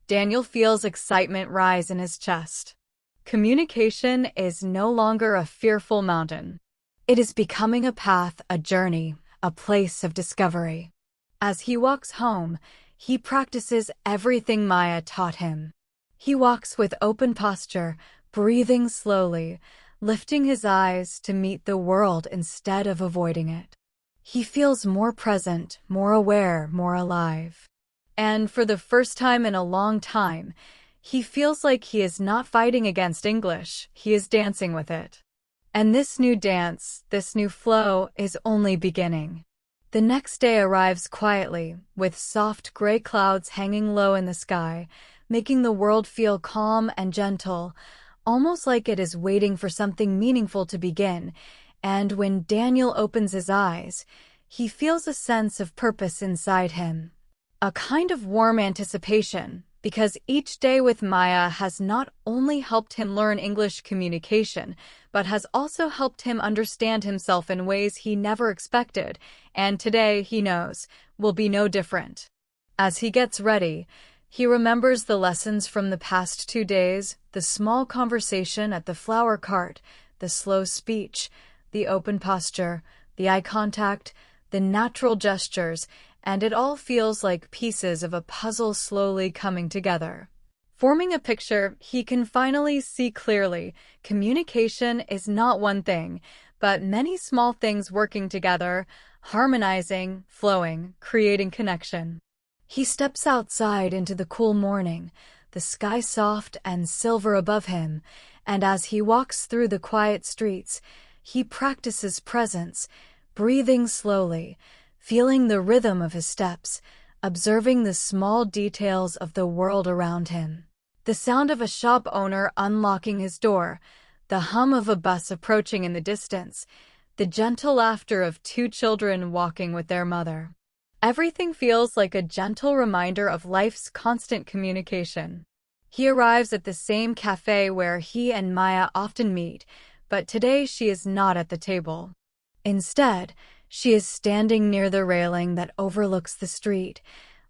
Daniel feels excitement rise in his chest. Communication is no longer a fearful mountain. It is becoming a path, a journey, a place of discovery. As he walks home, he practices everything Maya taught him. He walks with open posture, breathing slowly, lifting his eyes to meet the world instead of avoiding it. He feels more present, more aware, more alive. And for the first time in a long time, he feels like he is not fighting against English, he is dancing with it. And this new dance, this new flow, is only beginning. The next day arrives quietly, with soft gray clouds hanging low in the sky, making the world feel calm and gentle, almost like it is waiting for something meaningful to begin. And when Daniel opens his eyes, he feels a sense of purpose inside him. A kind of warm anticipation, because each day with Maya has not only helped him learn English communication, but has also helped him understand himself in ways he never expected, and today, he knows, will be no different. As he gets ready, he remembers the lessons from the past 2 days, the small conversation at the flower cart, the slow speech, the open posture, the eye contact, the natural gestures, and it all feels like pieces of a puzzle slowly coming together. Forming a picture, he can finally see clearly. Communication is not one thing, but many small things working together, harmonizing, flowing, creating connection. He steps outside into the cool morning, the sky soft and silver above him, and as he walks through the quiet streets, he practices presence, breathing slowly, feeling the rhythm of his steps, observing the small details of the world around him. The sound of a shop owner unlocking his door, the hum of a bus approaching in the distance, the gentle laughter of 2 children walking with their mother. Everything feels like a gentle reminder of life's constant communication. He arrives at the same cafe where he and Maya often meet, but today she is not at the table. Instead, she is standing near the railing that overlooks the street,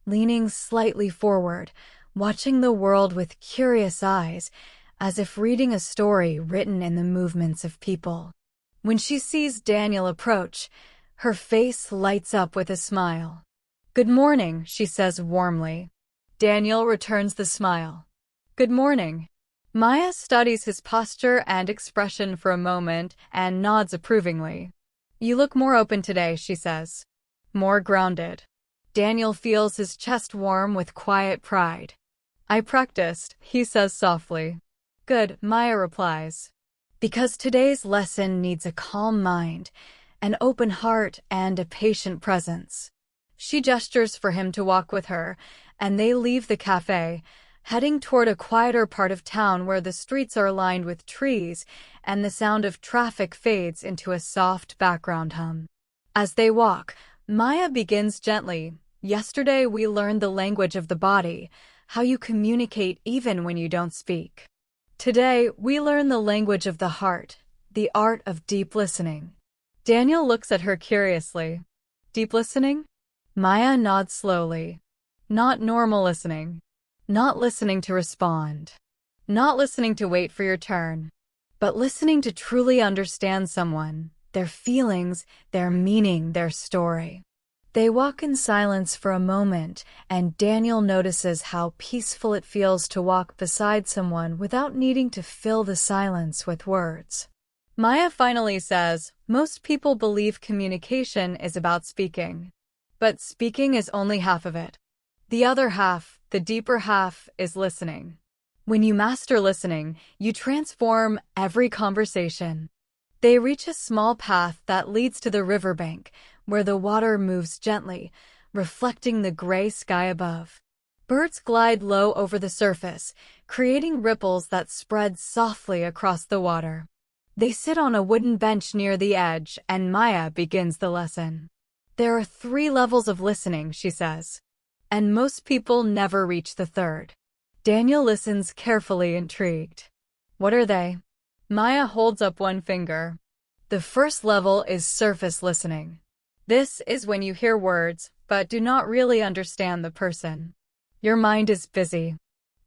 leaning slightly forward, watching the world with curious eyes, as if reading a story written in the movements of people. When she sees Daniel approach, her face lights up with a smile. "Good morning," she says warmly. Daniel returns the smile. "Good morning." Maya studies his posture and expression for a moment and nods approvingly. "You look more open today," she says. "More grounded." Daniel feels his chest warm with quiet pride. "I practiced," he says softly. "Good," Maya replies. "Because today's lesson needs a calm mind, an open heart, and a patient presence." She gestures for him to walk with her, and they leave the cafe, heading toward a quieter part of town where the streets are lined with trees and the sound of traffic fades into a soft background hum. As they walk, Maya begins gently. "Yesterday we learned the language of the body, how you communicate even when you don't speak. Today we learn the language of the heart, the art of deep listening." Daniel looks at her curiously. "Deep listening?" Maya nods slowly. "Not normal listening. Not listening to respond. Not listening to wait for your turn. But listening to truly understand someone, their feelings, their meaning, their story." They walk in silence for a moment, and Daniel notices how peaceful it feels to walk beside someone without needing to fill the silence with words. Maya finally says, "Most people believe communication is about speaking. But speaking is only half of it. The other half, the deeper half, is listening. When you master listening, you transform every conversation." They reach a small path that leads to the riverbank, where the water moves gently, reflecting the gray sky above. Birds glide low over the surface, creating ripples that spread softly across the water. They sit on a wooden bench near the edge, and Maya begins the lesson. "There are 3 levels of listening," she says. "And most people never reach the 3rd. Daniel listens carefully, intrigued. "What are they?" Maya holds up one finger. "The first level is surface listening. This is when you hear words, but do not really understand the person. Your mind is busy.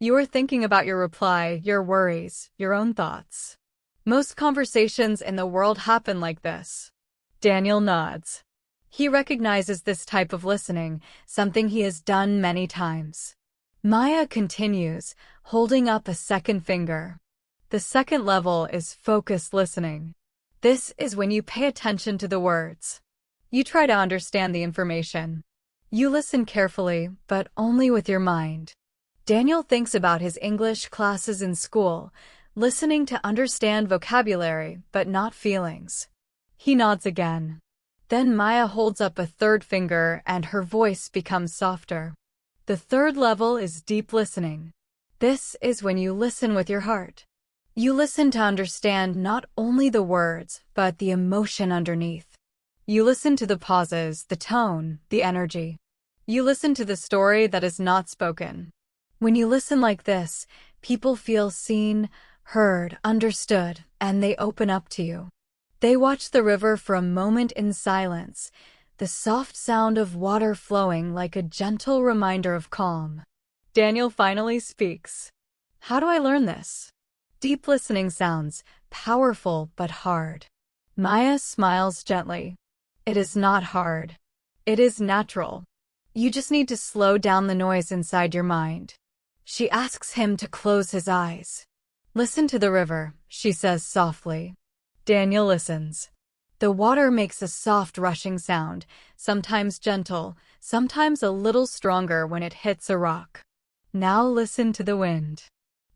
You are thinking about your reply, your worries, your own thoughts. Most conversations in the world happen like this." Daniel nods. He recognizes this type of listening, something he has done many times. Maya continues, holding up a second finger. "The second level is focused listening. This is when you pay attention to the words. You try to understand the information. You listen carefully, but only with your mind." Daniel thinks about his English classes in school, listening to understand vocabulary, but not feelings. He nods again. Then Maya holds up a third finger and her voice becomes softer. "The third level is deep listening. This is when you listen with your heart. You listen to understand not only the words, but the emotion underneath. You listen to the pauses, the tone, the energy. You listen to the story that is not spoken. When you listen like this, people feel seen, heard, understood, and they open up to you. They watch the river for a moment in silence, the soft sound of water flowing like a gentle reminder of calm." Daniel finally speaks. "How do I learn this?" Deep listening sounds powerful but hard. Maya smiles gently. "It is not hard. It is natural. You just need to slow down the noise inside your mind." She asks him to close his eyes. "Listen to the river," she says softly. Daniel listens. The water makes a soft rushing sound, sometimes gentle, sometimes a little stronger when it hits a rock. Now listen to the wind.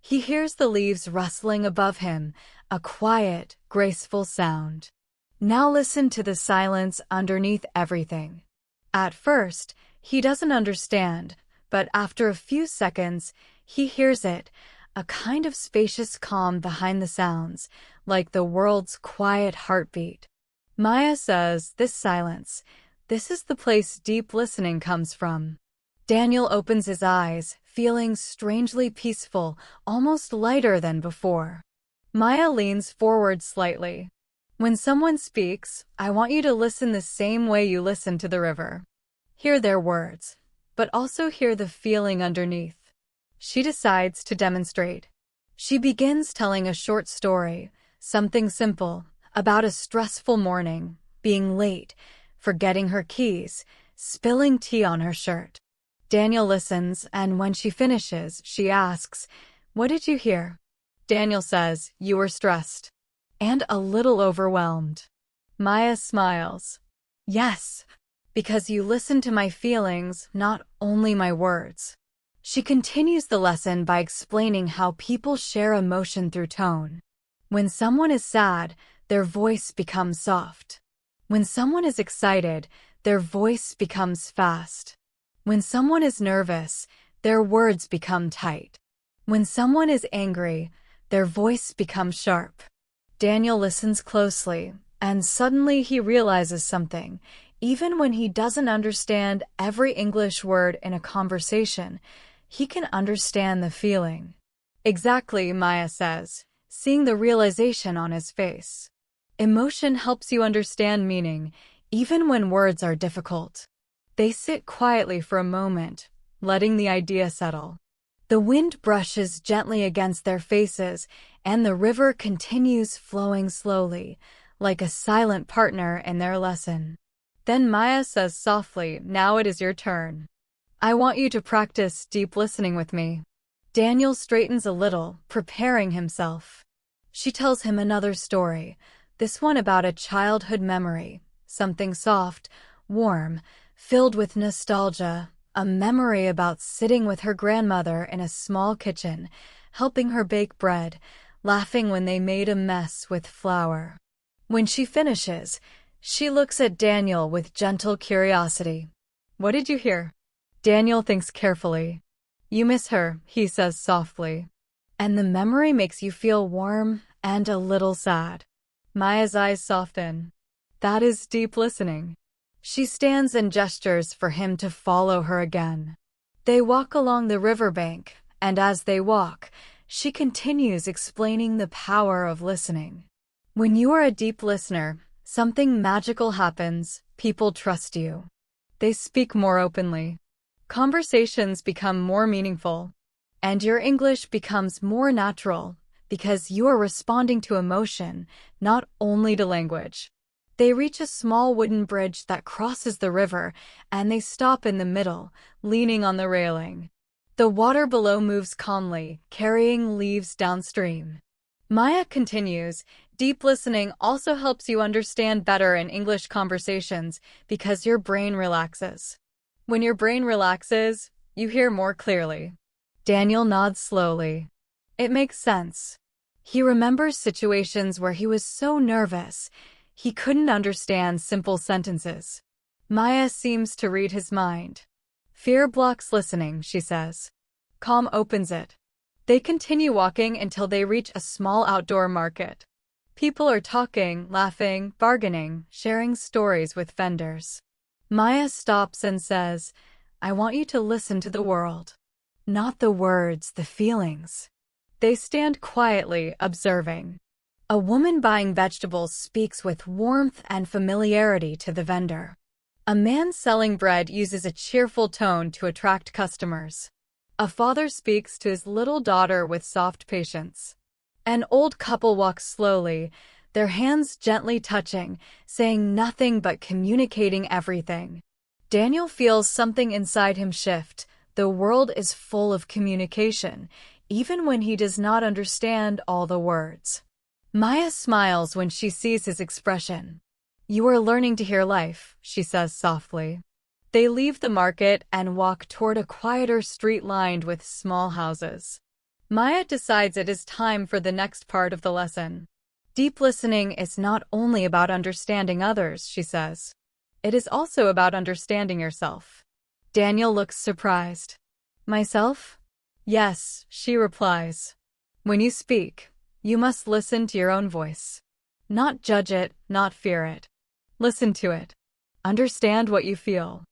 He hears the leaves rustling above him, a quiet, graceful sound. Now listen to the silence underneath everything. At first, he doesn't understand, but after a few seconds, he hears it, a kind of spacious calm behind the sounds, like the world's quiet heartbeat. Maya says, this is the place deep listening comes from. Daniel opens his eyes, feeling strangely peaceful, almost lighter than before. Maya leans forward slightly. When someone speaks, I want you to listen the same way you listen to the river. Hear their words, but also hear the feeling underneath. She decides to demonstrate. She begins telling a short story, something simple, about a stressful morning, being late, forgetting her keys, spilling tea on her shirt. Daniel listens, and when she finishes, she asks, "What did you hear?" Daniel says, "You were stressed and a little overwhelmed." Maya smiles. "Yes, because you listened to my feelings, not only my words." She continues the lesson by explaining how people share emotion through tone. When someone is sad, their voice becomes soft. When someone is excited, their voice becomes fast. When someone is nervous, their words become tight. When someone is angry, their voice becomes sharp. Daniel listens closely, and suddenly he realizes something. Even when he doesn't understand every English word in a conversation, he can understand the feeling. "Exactly," Maya says, seeing the realization on his face. Emotion helps you understand meaning, even when words are difficult. They sit quietly for a moment, letting the idea settle. The wind brushes gently against their faces, and the river continues flowing slowly, like a silent partner in their lesson. Then Maya says softly, "Now it is your turn. I want you to practice deep listening with me." Daniel straightens a little, preparing himself. She tells him another story, this one about a childhood memory, something soft, warm, filled with nostalgia, a memory about sitting with her grandmother in a small kitchen, helping her bake bread, laughing when they made a mess with flour. When she finishes, she looks at Daniel with gentle curiosity. "What did you hear?" Daniel thinks carefully. "You miss her," he says softly. "And the memory makes you feel warm and a little sad." Maya's eyes soften. That is deep listening. She stands and gestures for him to follow her again. They walk along the riverbank, and as they walk, she continues explaining the power of listening. When you are a deep listener, something magical happens. People trust you. They speak more openly. Conversations become more meaningful, and your English becomes more natural because you are responding to emotion, not only to language. They reach a small wooden bridge that crosses the river, and they stop in the middle, leaning on the railing. The water below moves calmly, carrying leaves downstream. Maya continues, "Deep listening also helps you understand better in English conversations because your brain relaxes. When your brain relaxes, you hear more clearly." Daniel nods slowly. It makes sense. He remembers situations where he was so nervous, he couldn't understand simple sentences. Maya seems to read his mind. "Fear blocks listening," she says. "Calm opens it." They continue walking until they reach a small outdoor market. People are talking, laughing, bargaining, sharing stories with vendors. Maya stops and says, "I want you to listen to the world. Not the words, the feelings." They stand quietly, observing. A woman buying vegetables speaks with warmth and familiarity to the vendor. A man selling bread uses a cheerful tone to attract customers. A father speaks to his little daughter with soft patience. An old couple walks slowly, their hands gently touching, saying nothing but communicating everything. Daniel feels something inside him shift. The world is full of communication, even when he does not understand all the words. Maya smiles when she sees his expression. "You are learning to hear life," she says softly. They leave the market and walk toward a quieter street lined with small houses. Maya decides it is time for the next part of the lesson. Deep listening is not only about understanding others, she says. It is also about understanding yourself. Daniel looks surprised. "Myself?" "Yes," she replies. "When you speak, you must listen to your own voice. Not judge it, not fear it. Listen to it. Understand what you feel.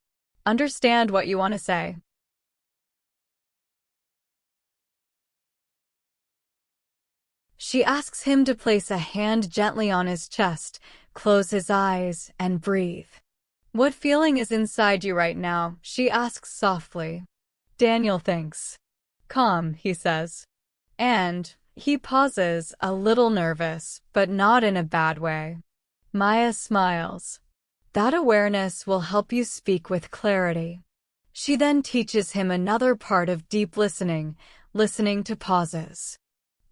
Understand what you want to say." She asks him to place a hand gently on his chest, close his eyes, and breathe. "What feeling is inside you right now?" she asks softly. Daniel thinks. "Calm," he says. And he pauses, a little nervous, but not in a bad way. Maya smiles. "That awareness will help you speak with clarity." She then teaches him another part of deep listening, listening to pauses.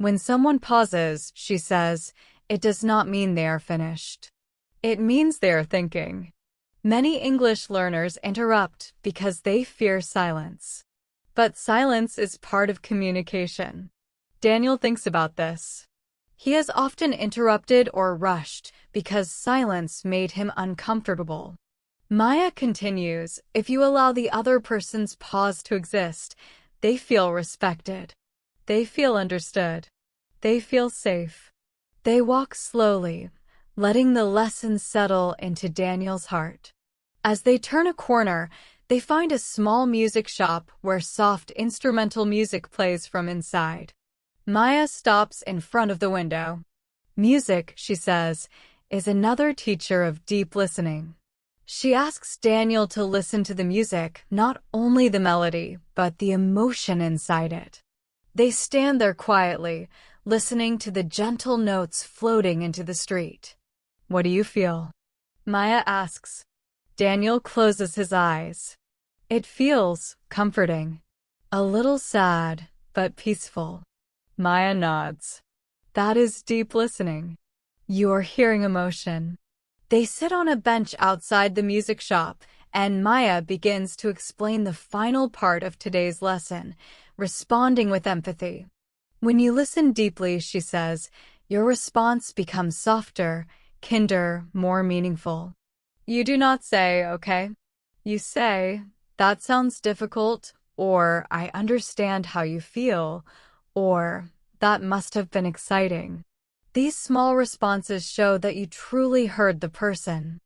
When someone pauses, she says, it does not mean they are finished. It means they are thinking. Many English learners interrupt because they fear silence. But silence is part of communication. Daniel thinks about this. He has often interrupted or rushed because silence made him uncomfortable. Maya continues, if you allow the other person's pause to exist, they feel respected. They feel understood. They feel safe. They walk slowly, letting the lesson settle into Daniel's heart. As they turn a corner, they find a small music shop where soft instrumental music plays from inside. Maya stops in front of the window. Music, she says, is another teacher of deep listening. She asks Daniel to listen to the music, not only the melody, but the emotion inside it. They stand there quietly, listening to the gentle notes floating into the street. "What do you feel?" Maya asks. Daniel closes his eyes. "It feels comforting. A little sad, but peaceful." Maya nods. "That is deep listening. You are hearing emotion." They sit on a bench outside the music shop, and Maya begins to explain the final part of today's lesson, responding with empathy. "When you listen deeply," she says, "your response becomes softer, kinder, more meaningful. You do not say, okay. You say, that sounds difficult, or I understand how you feel, or that must have been exciting." These small responses show that you truly heard the person.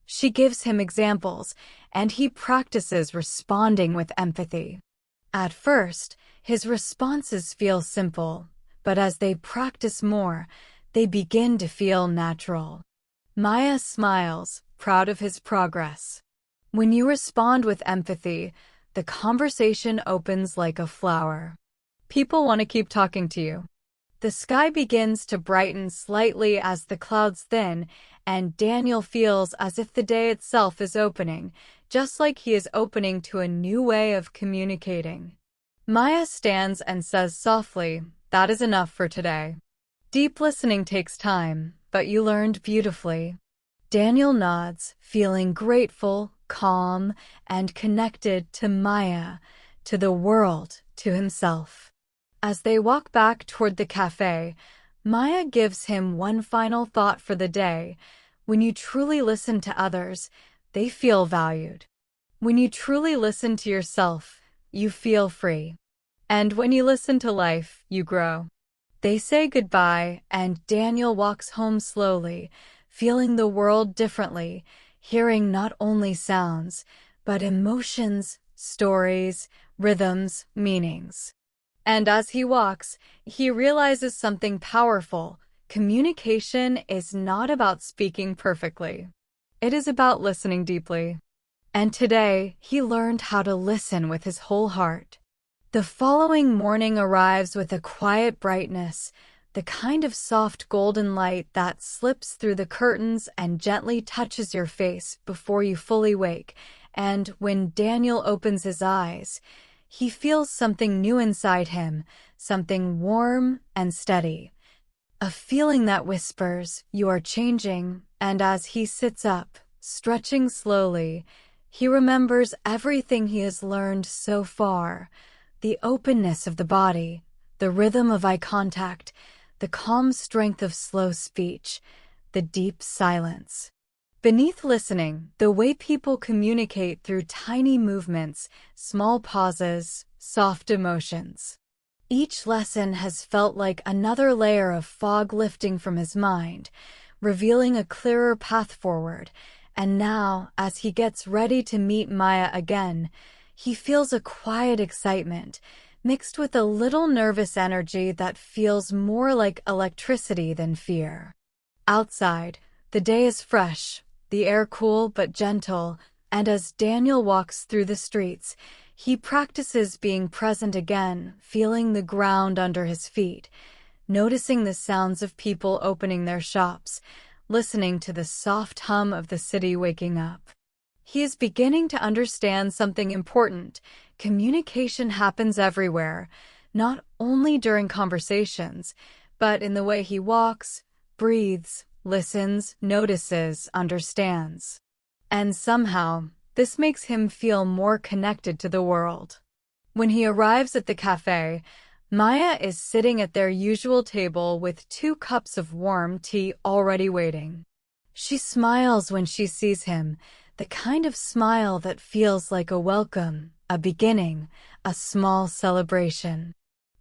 She gives him examples, and he practices responding with empathy. At first, his responses feel simple, but as they practice more, they begin to feel natural. Maya smiles, proud of his progress. When you respond with empathy, the conversation opens like a flower. People want to keep talking to you. The sky begins to brighten slightly as the clouds thin, and Daniel feels as if the day itself is opening, just like he is opening to a new way of communicating. Maya stands and says softly, "That is enough for today. Deep listening takes time, but you learned beautifully." Daniel nods, feeling grateful, calm, and connected to Maya, to the world, to himself. As they walk back toward the cafe, Maya gives him one final thought for the day. When you truly listen to others, they feel valued. When you truly listen to yourself, you feel free. And when you listen to life, you grow. They say goodbye, and Daniel walks home slowly, feeling the world differently, hearing not only sounds, but emotions, stories, rhythms, meanings. And as he walks, he realizes something powerful. Communication is not about speaking perfectly. It is about listening deeply. And today, he learned how to listen with his whole heart. The following morning arrives with a quiet brightness, the kind of soft golden light that slips through the curtains and gently touches your face before you fully wake. And when Daniel opens his eyes, he feels something new inside him, something warm and steady. A feeling that whispers, you are changing, and as he sits up, stretching slowly, he remembers everything he has learned so far. The openness of the body, the rhythm of eye contact, the calm strength of slow speech, the deep silence. Beneath listening, the way people communicate through tiny movements, small pauses, soft emotions. Each lesson has felt like another layer of fog lifting from his mind, revealing a clearer path forward. And now, as he gets ready to meet Maya again, he feels a quiet excitement, mixed with a little nervous energy that feels more like electricity than fear. Outside, the day is fresh, the air cool but gentle, and as Daniel walks through the streets, he practices being present again, feeling the ground under his feet, noticing the sounds of people opening their shops, listening to the soft hum of the city waking up. He is beginning to understand something important. Communication happens everywhere, not only during conversations, but in the way he walks, breathes, listens, notices, understands. And somehow, this makes him feel more connected to the world. When he arrives at the cafe, Maya is sitting at their usual table with 2 cups of warm tea already waiting. She smiles when she sees him, the kind of smile that feels like a welcome, a beginning, a small celebration.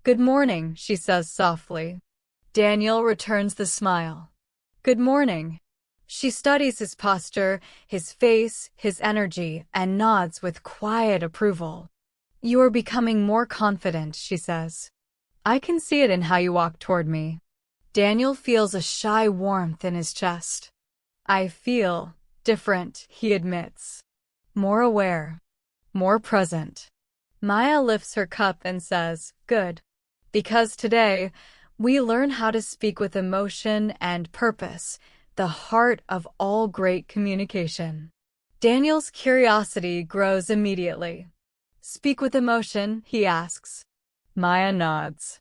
"Good morning," she says softly. Daniel returns the smile. "Good morning." She studies his posture, his face, his energy, and nods with quiet approval. "You are becoming more confident," she says. "I can see it in how you walk toward me." Daniel feels a shy warmth in his chest. "I feel different," he admits. "More aware, more present." Maya lifts her cup and says, "Good. Because today, we learn how to speak with emotion and purpose, the heart of all great communication." Daniel's curiosity grows immediately. "Speak with emotion?" he asks. Maya nods.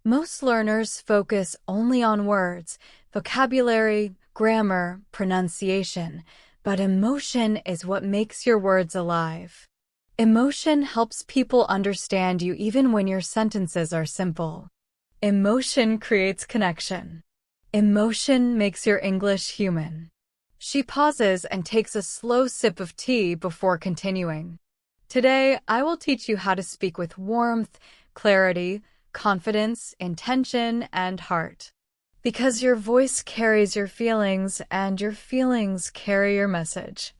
Most learners focus only on words, vocabulary, grammar, pronunciation, but emotion is what makes your words alive. Emotion helps people understand you even when your sentences are simple. Emotion creates connection. Emotion makes your English human. She pauses and takes a slow sip of tea before continuing. "Today, I will teach you how to speak with warmth, clarity, confidence, intention, and heart. Because your voice carries your feelings, and your feelings carry your message."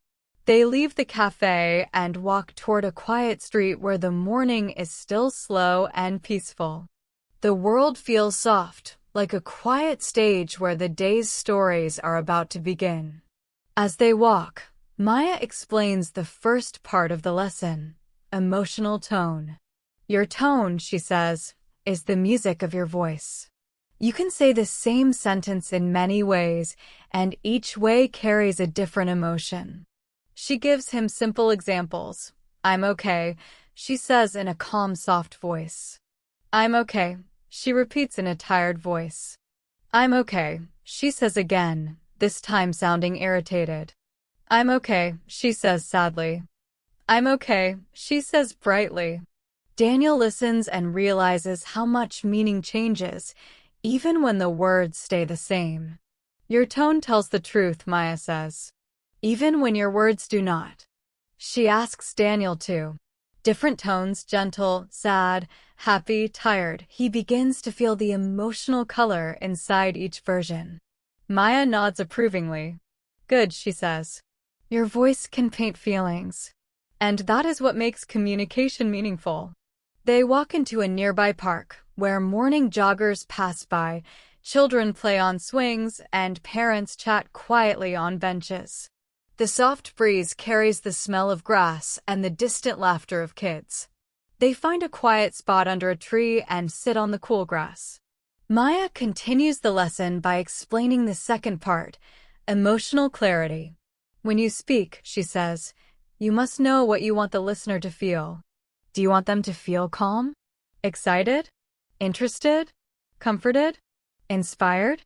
They leave the cafe and walk toward a quiet street where the morning is still slow and peaceful. The world feels soft, like a quiet stage where the day's stories are about to begin. As they walk, Maya explains the first part of the lesson, emotional tone. "Your tone," she says, "is the music of your voice. You can say the same sentence in many ways, and each way carries a different emotion." She gives him simple examples. "I'm okay," she says in a calm, soft voice. "I'm okay," she repeats in a tired voice. "I'm okay," she says again, this time sounding irritated. "I'm okay," she says sadly. "I'm okay," she says brightly. Daniel listens and realizes how much meaning changes, even when the words stay the same. "Your tone tells the truth," Maya says. "Even when your words do not." She asks Daniel too. Different tones, gentle, sad, happy, tired. He begins to feel the emotional color inside each version. Maya nods approvingly. "Good," she says. "Your voice can paint feelings." And that is what makes communication meaningful. They walk into a nearby park, where morning joggers pass by, children play on swings, and parents chat quietly on benches. The soft breeze carries the smell of grass and the distant laughter of kids. They find a quiet spot under a tree and sit on the cool grass. Maya continues the lesson by explaining the second part, emotional clarity. "When you speak," she says, "you must know what you want the listener to feel. Do you want them to feel calm? Excited? Interested? Comforted? Inspired?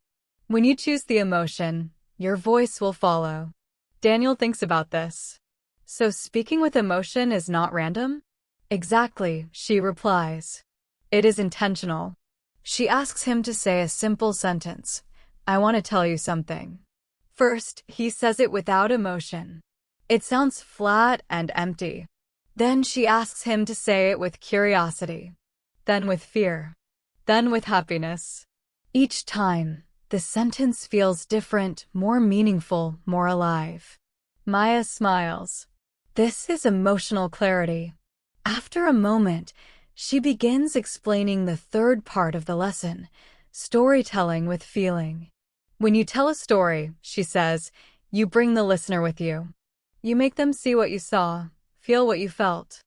When you choose the emotion, your voice will follow." Daniel thinks about this. "So speaking with emotion is not random?" "Exactly," she replies. "It is intentional." She asks him to say a simple sentence. "I want to tell you something." First, he says it without emotion. It sounds flat and empty. Then she asks him to say it with curiosity, then with fear, then with happiness. Each time, the sentence feels different, more meaningful, more alive. Maya smiles. This is emotional clarity. After a moment, She begins explaining the third part of the lesson, storytelling with feeling. When you tell a story, she says, you bring the listener with you. You make them see what you saw, feel what you felt.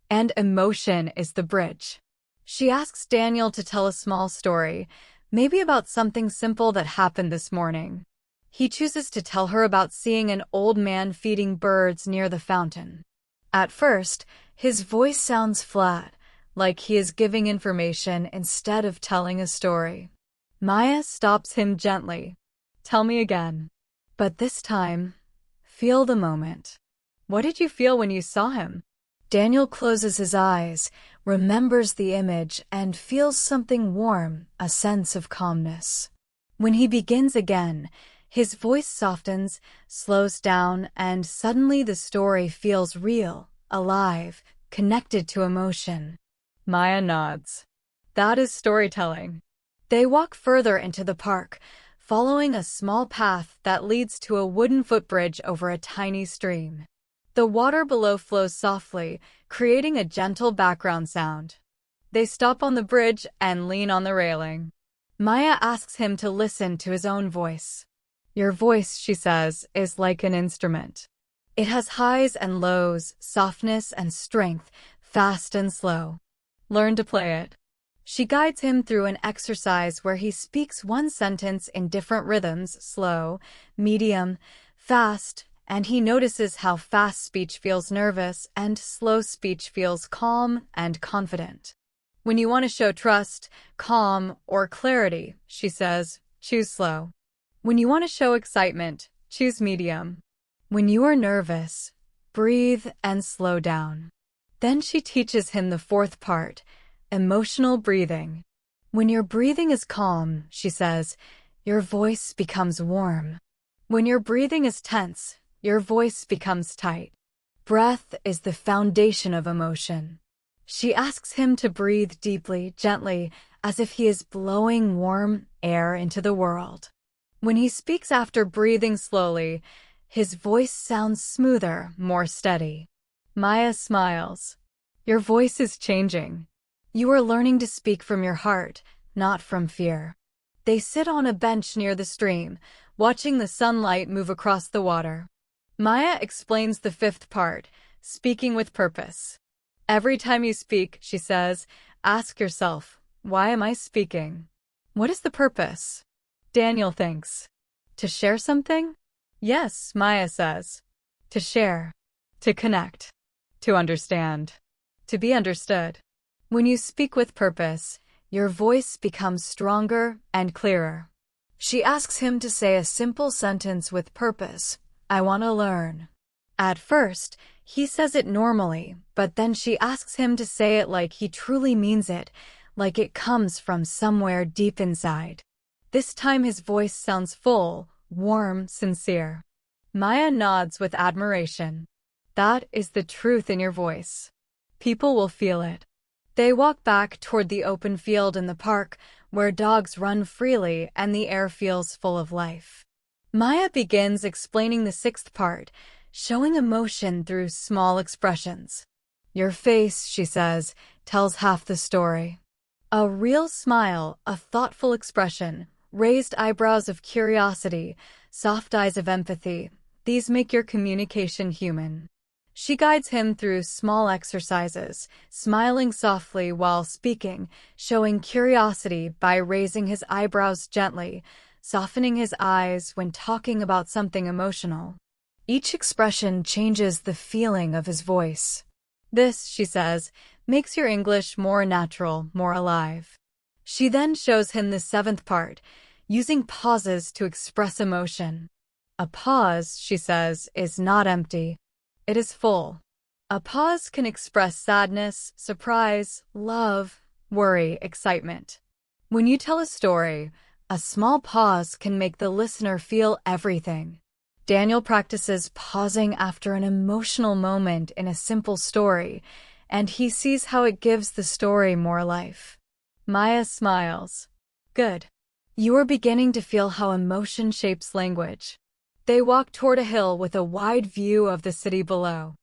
And emotion is the bridge. She asks Daniel to tell a small story, maybe about something simple that happened this morning. He chooses to tell her about seeing an old man feeding birds near the fountain. At first, his voice sounds flat, like he is giving information instead of telling a story. Maya stops him gently. Tell me again. But this time, feel the moment. What did you feel when you saw him? Daniel closes his eyes, remembers the image, and feels something warm, a sense of calmness. When he begins again, his voice softens, slows down, and suddenly the story feels real, alive, connected to emotion. Maya nods. That is storytelling. They walk further into the park, following a small path that leads to a wooden footbridge over a tiny stream. The water below flows softly, creating a gentle background sound. They stop on the bridge and lean on the railing. Maya asks him to listen to his own voice. Your voice, she says, is like an instrument. It has highs and lows, softness and strength, fast and slow. Learn to play it. She guides him through an exercise where he speaks one sentence in different rhythms, slow, medium, fast, and he notices how fast speech feels nervous and slow speech feels calm and confident. When you want to show trust, calm, or clarity, she says, choose slow. When you want to show excitement, choose medium. When you are nervous, breathe and slow down. Then she teaches him the fourth part, emotional breathing. When your breathing is calm, she says, your voice becomes warm. When your breathing is tense, your voice becomes tight. Breath is the foundation of emotion. She asks him to breathe deeply, gently, as if he is blowing warm air into the world. When he speaks after breathing slowly, his voice sounds smoother, more steady. Maya smiles. Your voice is changing. You are learning to speak from your heart, not from fear. They sit on a bench near the stream, watching the sunlight move across the water. Maya explains the fifth part, speaking with purpose. Every time you speak, she says, ask yourself, why am I speaking? What is the purpose? Daniel thinks. To share something? Yes, Maya says. To share. To connect. To understand. To be understood. When you speak with purpose, your voice becomes stronger and clearer. She asks him to say a simple sentence with purpose. I want to learn. At first, he says it normally, but then she asks him to say it like he truly means it, like it comes from somewhere deep inside. This time his voice sounds full, warm, sincere. Maya nods with admiration. That is the truth in your voice. People will feel it. They walk back toward the open field in the park, where dogs run freely and the air feels full of life. Maya begins explaining the sixth part, showing emotion through small expressions. Your face, she says, tells half the story. A real smile, a thoughtful expression, raised eyebrows of curiosity, soft eyes of empathy, these make your communication human. She guides him through small exercises, smiling softly while speaking, showing curiosity by raising his eyebrows gently, softening his eyes when talking about something emotional. Each expression changes the feeling of his voice. This, she says, makes your English more natural, more alive. She then shows him the seventh part, using pauses to express emotion. A pause, she says, is not empty. It is full. A pause can express sadness, surprise, love, worry, excitement. When you tell a story, a small pause can make the listener feel everything. Daniel practices pausing after an emotional moment in a simple story, and he sees how it gives the story more life. Maya smiles. Good. You are beginning to feel how emotion shapes language. They walk toward a hill with a wide view of the city below.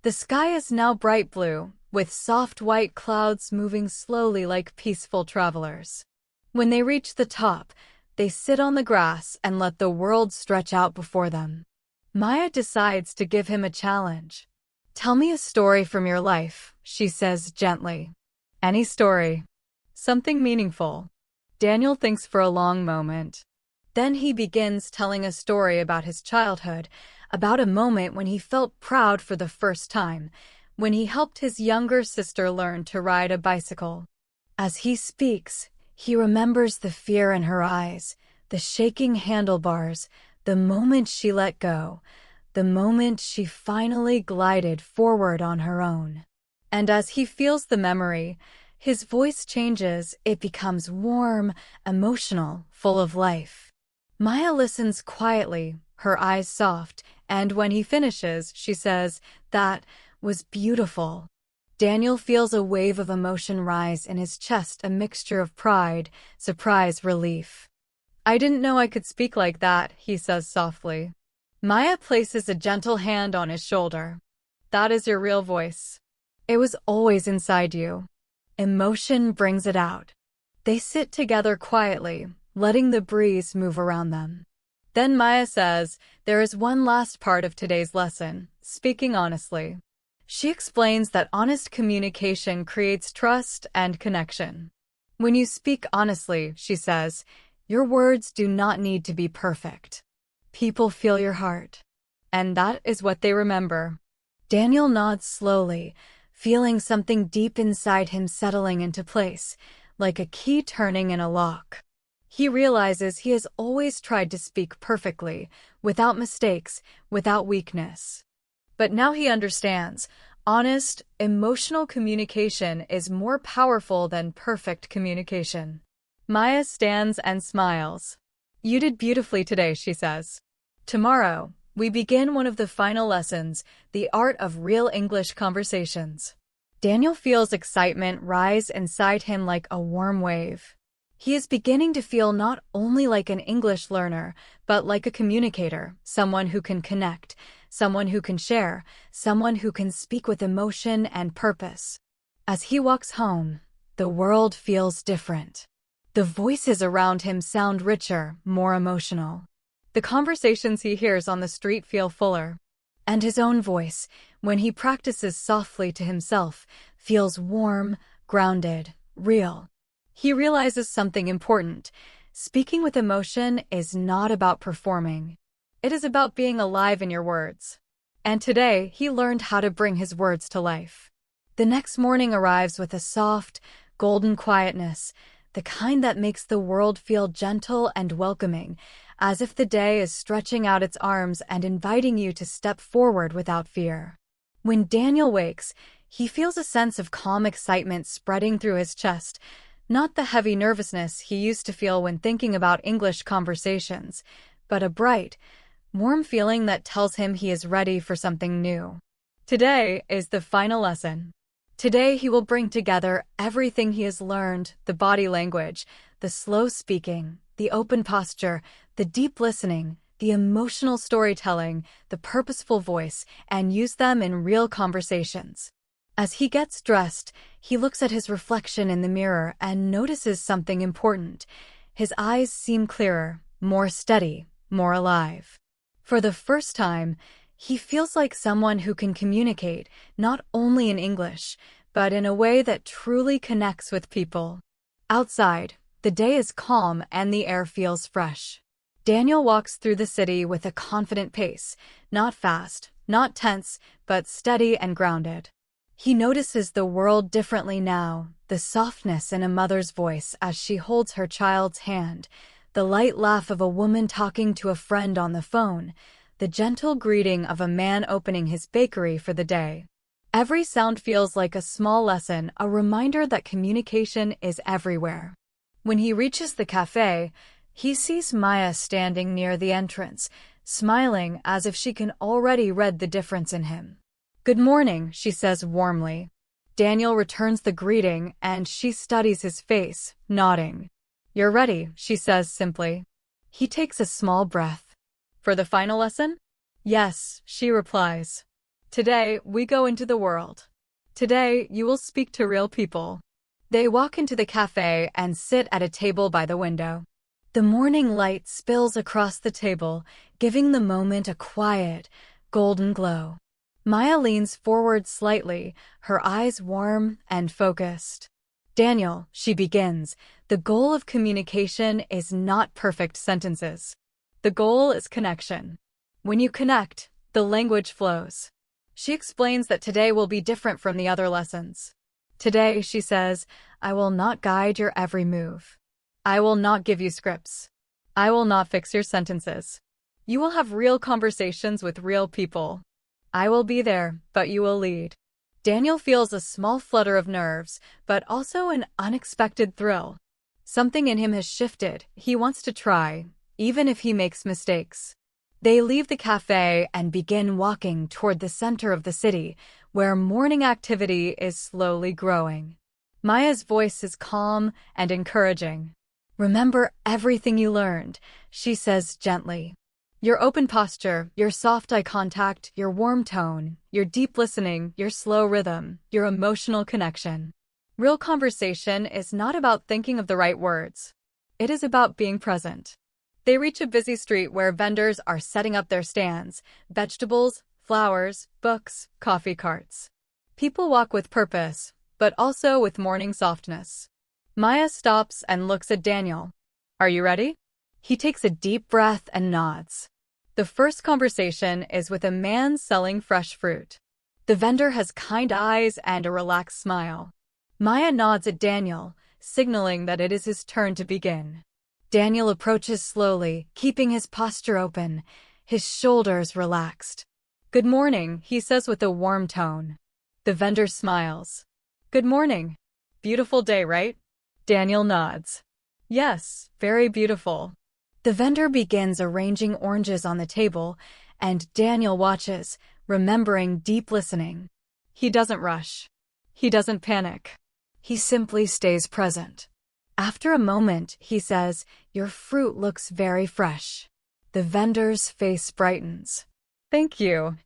The sky is now bright blue, with soft white clouds moving slowly like peaceful travelers. When they reach the top, they sit on the grass and let the world stretch out before them. Maya decides to give him a challenge. "Tell me a story from your life," she says gently. "Any story. Something meaningful." Daniel thinks for a long moment. Then he begins telling a story about his childhood, about a moment when he felt proud for the first time, when he helped his younger sister learn to ride a bicycle. As he speaks, he remembers the fear in her eyes, the shaking handlebars, the moment she let go, the moment she finally glided forward on her own. And as he feels the memory, his voice changes. It becomes warm, emotional, full of life. Maya listens quietly, her eyes soft, and when he finishes, she says, "That was beautiful." Daniel feels a wave of emotion rise in his chest, a mixture of pride, surprise, relief. "I didn't know I could speak like that," he says softly. Maya places a gentle hand on his shoulder. "That is your real voice. It was always inside you." Emotion brings it out. They sit together quietly, letting the breeze move around them. Then Maya says, "There is one last part of today's lesson, speaking honestly." She explains that honest communication creates trust and connection. "When you speak honestly," she says, "your words do not need to be perfect. People feel your heart. And that is what they remember." Daniel nods slowly, feeling something deep inside him settling into place, like a key turning in a lock. He realizes he has always tried to speak perfectly, without mistakes, without weakness. But now he understands, honest, emotional communication is more powerful than perfect communication. Maya stands and smiles. "You did beautifully today," she says. "Tomorrow, we begin one of the final lessons, the art of real English conversations." Daniel feels excitement rise inside him like a warm wave. He is beginning to feel not only like an English learner, but like a communicator, someone who can connect, someone who can share, someone who can speak with emotion and purpose. As he walks home, the world feels different. The voices around him sound richer, more emotional. The conversations he hears on the street feel fuller. And his own voice, when he practices softly to himself, feels warm, grounded, real. He realizes something important. Speaking with emotion is not about performing. It is about being alive in your words. And today, he learned how to bring his words to life. The next morning arrives with a soft, golden quietness, the kind that makes the world feel gentle and welcoming, as if the day is stretching out its arms and inviting you to step forward without fear. When Daniel wakes, he feels a sense of calm excitement spreading through his chest, not the heavy nervousness he used to feel when thinking about English conversations, but a bright, warm feeling that tells him he is ready for something new. Today is the final lesson. Today he will bring together everything he has learned, the body language, the slow speaking, the open posture, the deep listening, the emotional storytelling, the purposeful voice, and use them in real conversations. As he gets dressed, he looks at his reflection in the mirror and notices something important. His eyes seem clearer, more steady, more alive. For the first time, he feels like someone who can communicate, not only in English, but in a way that truly connects with people. Outside, the day is calm and the air feels fresh. Daniel walks through the city with a confident pace, not fast, not tense, but steady and grounded. He notices the world differently now, the softness in a mother's voice as she holds her child's hand, the light laugh of a woman talking to a friend on the phone, the gentle greeting of a man opening his bakery for the day. Every sound feels like a small lesson, a reminder that communication is everywhere. When he reaches the cafe, he sees Maya standing near the entrance, smiling as if she can already read the difference in him. "Good morning," she says warmly. Daniel returns the greeting and she studies his face, nodding. "You're ready," she says simply. He takes a small breath. "For the final lesson?" "Yes," she replies. "Today, we go into the world. Today, you will speak to real people. They walk into the cafe and sit at a table by the window. The morning light spills across the table, giving the moment a quiet, golden glow. Maya leans forward slightly, her eyes warm and focused. Daniel, she begins, the goal of communication is not perfect sentences. The goal is connection. When you connect, the language flows. She explains that today will be different from the other lessons. Today, she says, I will not guide your every move. I will not give you scripts. I will not fix your sentences. You will have real conversations with real people. I will be there, but you will lead. Daniel feels a small flutter of nerves, but also an unexpected thrill. Something in him has shifted. He wants to try, even if he makes mistakes. They leave the cafe and begin walking toward the center of the city, where morning activity is slowly growing. Maya's voice is calm and encouraging. Remember everything you learned, she says gently. Your open posture, your soft eye contact, your warm tone, your deep listening, your slow rhythm, your emotional connection. Real conversation is not about thinking of the right words. It is about being present. They reach a busy street where vendors are setting up their stands, vegetables, flowers, books, coffee carts. People walk with purpose, but also with morning softness. Maya stops and looks at Daniel. Are you ready? He takes a deep breath and nods. The first conversation is with a man selling fresh fruit. The vendor has kind eyes and a relaxed smile. Maya nods at Daniel, signaling that it is his turn to begin. Daniel approaches slowly, keeping his posture open, his shoulders relaxed. Good morning, he says with a warm tone. The vendor smiles. Good morning. Beautiful day, right? Daniel nods. Yes, very beautiful. The vendor begins arranging oranges on the table, and Daniel watches, remembering deep listening. He doesn't rush. He doesn't panic. He simply stays present. After a moment, he says, Your fruit looks very fresh. The vendor's face brightens. Thank you.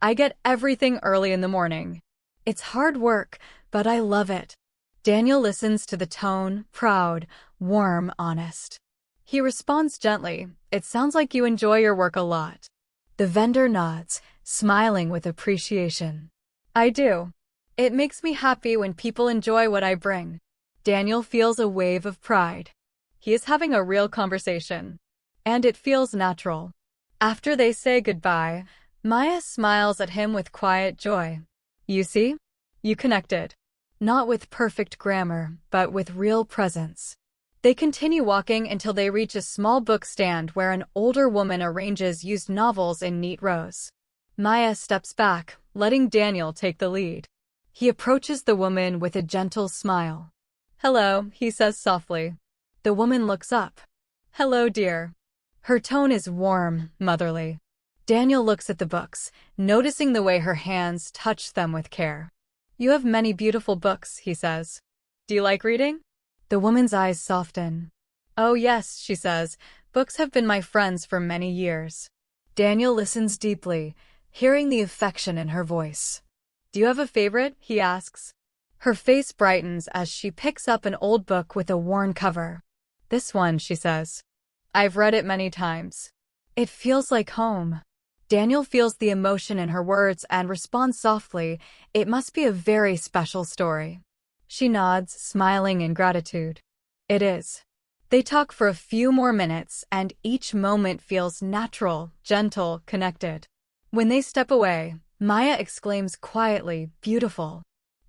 I get everything early in the morning. It's hard work, but I love it. Daniel listens to the tone, proud, warm, honest. He responds gently, It sounds like you enjoy your work a lot. The vendor nods, smiling with appreciation. I do. It makes me happy when people enjoy what I bring. Daniel feels a wave of pride. He is having a real conversation. And it feels natural. After they say goodbye, Maya smiles at him with quiet joy. You see? You connected. Not with perfect grammar, but with real presence. They continue walking until they reach a small book stand where an older woman arranges used novels in neat rows. Maya steps back, letting Daniel take the lead. He approaches the woman with a gentle smile. Hello, he says softly. The woman looks up. Hello, dear. Her tone is warm, motherly. Daniel looks at the books, noticing the way her hands touch them with care. You have many beautiful books, he says. Do you like reading? The woman's eyes soften. Oh yes, she says. Books have been my friends for many years. Daniel listens deeply, hearing the affection in her voice. Do you have a favorite? He asks. Her face brightens as she picks up an old book with a worn cover. This one, she says. I've read it many times. It feels like home. Daniel feels the emotion in her words and responds softly, It must be a very special story. She nods, smiling in gratitude. It is. They talk for a few more minutes, and each moment feels natural, gentle, connected. When they step away, Maya exclaims quietly, Beautiful.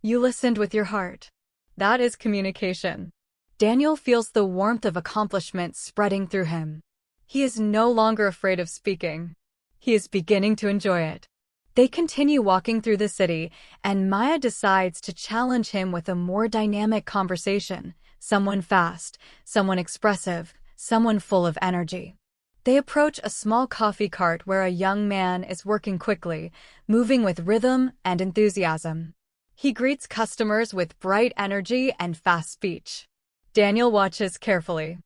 You listened with your heart. That is communication. Daniel feels the warmth of accomplishment spreading through him. He is no longer afraid of speaking. He is beginning to enjoy it. They continue walking through the city, and Maya decides to challenge him with a more dynamic conversation, someone fast, someone expressive, someone full of energy. They approach a small coffee cart where a young man is working quickly, moving with rhythm and enthusiasm. He greets customers with bright energy and fast speech. Daniel watches carefully.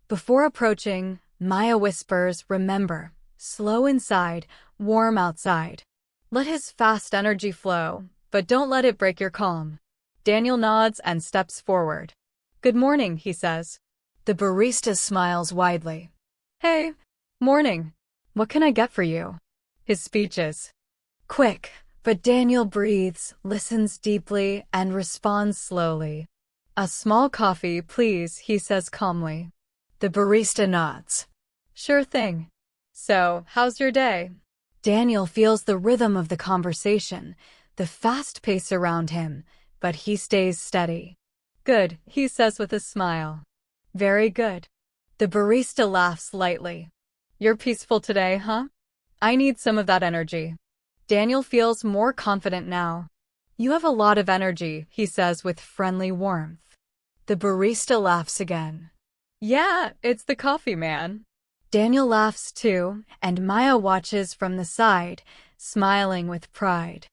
Before approaching, Maya whispers, Remember, slow inside, warm outside. Let his fast energy flow, but don't let it break your calm. Daniel nods and steps forward. Good morning, he says. The barista smiles widely. Hey, morning. What can I get for you? His speech is quick, but Daniel breathes, listens deeply, and responds slowly. A small coffee, please, he says calmly. The barista nods. Sure thing. So, how's your day? Daniel feels the rhythm of the conversation, the fast pace around him, but he stays steady. Good, he says with a smile. Very good. The barista laughs lightly. You're peaceful today, huh? I need some of that energy. Daniel feels more confident now. You have a lot of energy, he says with friendly warmth. The barista laughs again. Yeah, it's the coffee, man. Daniel laughs too, and Maya watches from the side, smiling with pride.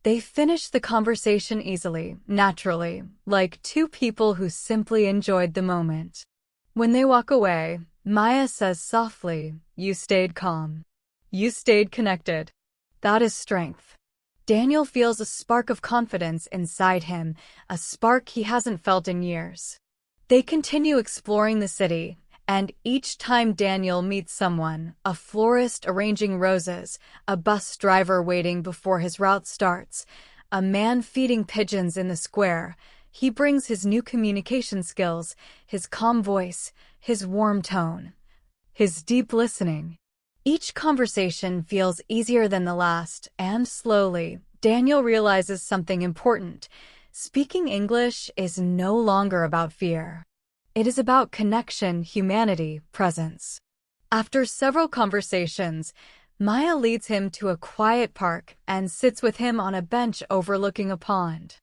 They finish the conversation easily, naturally, like two people who simply enjoyed the moment. When they walk away, Maya says softly, You stayed calm. You stayed connected. That is strength. Daniel feels a spark of confidence inside him, a spark he hasn't felt in years. They continue exploring the city, and each time Daniel meets someone, a florist arranging roses, a bus driver waiting before his route starts, a man feeding pigeons in the square, he brings his new communication skills, his calm voice, his warm tone, his deep listening. Each conversation feels easier than the last, and slowly, Daniel realizes something important. Speaking English is no longer about fear. It is about connection, humanity, presence. After several conversations, Maya leads him to a quiet park and sits with him on a bench overlooking a pond.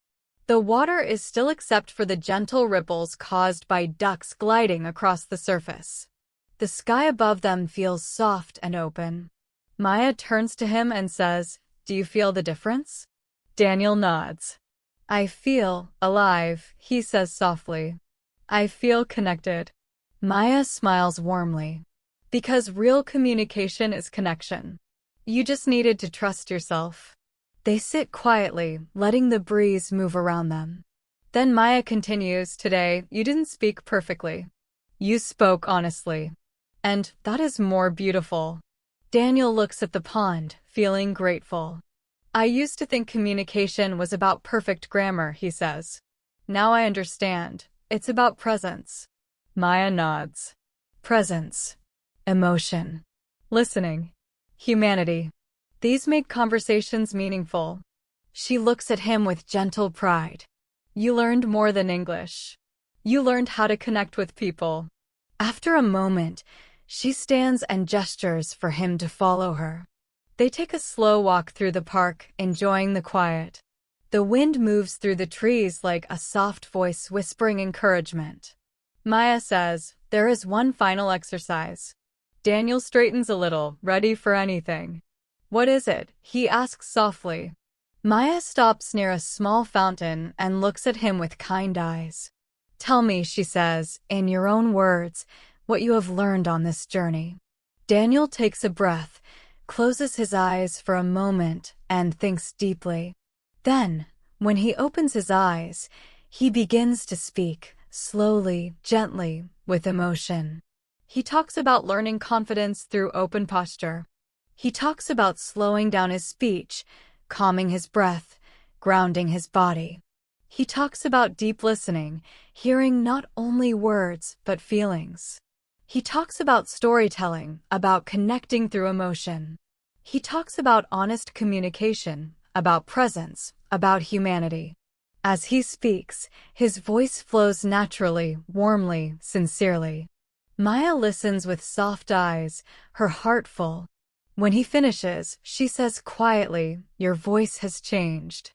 The water is still except for the gentle ripples caused by ducks gliding across the surface. The sky above them feels soft and open. Maya turns to him and says, Do you feel the difference? Daniel nods. I feel alive, he says softly. I feel connected. Maya smiles warmly. Because real communication is connection. You just needed to trust yourself. They sit quietly, letting the breeze move around them. Then Maya continues, Today, you didn't speak perfectly. You spoke honestly. And that is more beautiful. Daniel looks at the pond, feeling grateful. I used to think communication was about perfect grammar, he says. Now I understand. It's about presence. Maya nods. Presence. Emotion. Listening. Humanity. These make conversations meaningful. She looks at him with gentle pride. You learned more than English. You learned how to connect with people. After a moment, she stands and gestures for him to follow her. They take a slow walk through the park, enjoying the quiet. The wind moves through the trees like a soft voice whispering encouragement. Maya says, There is one final exercise. Daniel straightens a little, ready for anything. What is it? He asks softly. Maya stops near a small fountain and looks at him with kind eyes. Tell me, she says, in your own words, what you have learned on this journey. Daniel takes a breath, closes his eyes for a moment, and thinks deeply. Then, when he opens his eyes, he begins to speak, slowly, gently, with emotion. He talks about learning confidence through open posture. He talks about slowing down his speech, calming his breath, grounding his body. He talks about deep listening, hearing not only words, but feelings. He talks about storytelling, about connecting through emotion. He talks about honest communication, about presence, about humanity. As he speaks, his voice flows naturally, warmly, sincerely. Maya listens with soft eyes, her heart full. When he finishes, she says quietly, Your voice has changed.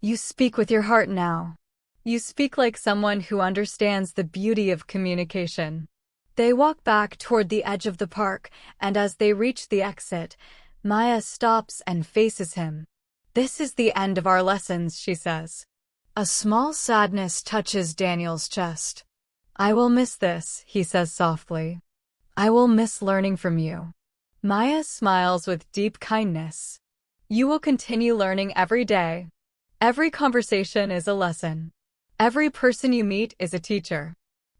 You speak with your heart now. You speak like someone who understands the beauty of communication. They walk back toward the edge of the park, and as they reach the exit, Maya stops and faces him. This is the end of our lessons, she says. A small sadness touches Daniel's chest. I will miss this, he says softly. I will miss learning from you. Maya smiles with deep kindness. You will continue learning every day. Every conversation is a lesson. Every person you meet is a teacher.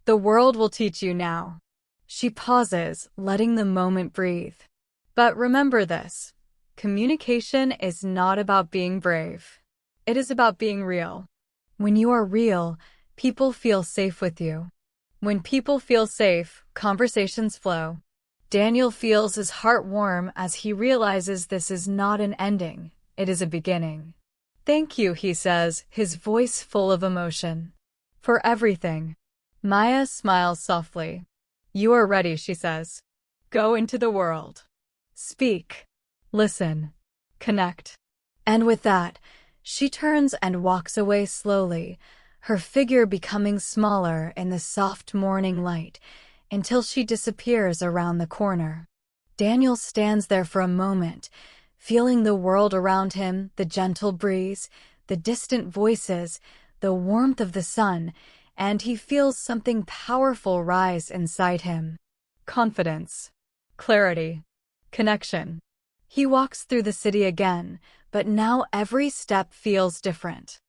The world will teach you now. She pauses, letting the moment breathe. But remember this: communication is not about being brave. It is about being real. When you are real, people feel safe with you. When people feel safe, conversations flow. Daniel feels his heart warm as he realizes this is not an ending, it is a beginning. "Thank you," he says, his voice full of emotion. "For everything." Maya smiles softly. "You are ready," she says. "Go into the world. Speak. Listen. Connect." And with that, she turns and walks away slowly, her figure becoming smaller in the soft morning light, until she disappears around the corner. Daniel stands there for a moment, feeling the world around him, the gentle breeze, the distant voices, the warmth of the sun, and he feels something powerful rise inside him. Confidence. Clarity. Connection. He walks through the city again, but now every step feels different.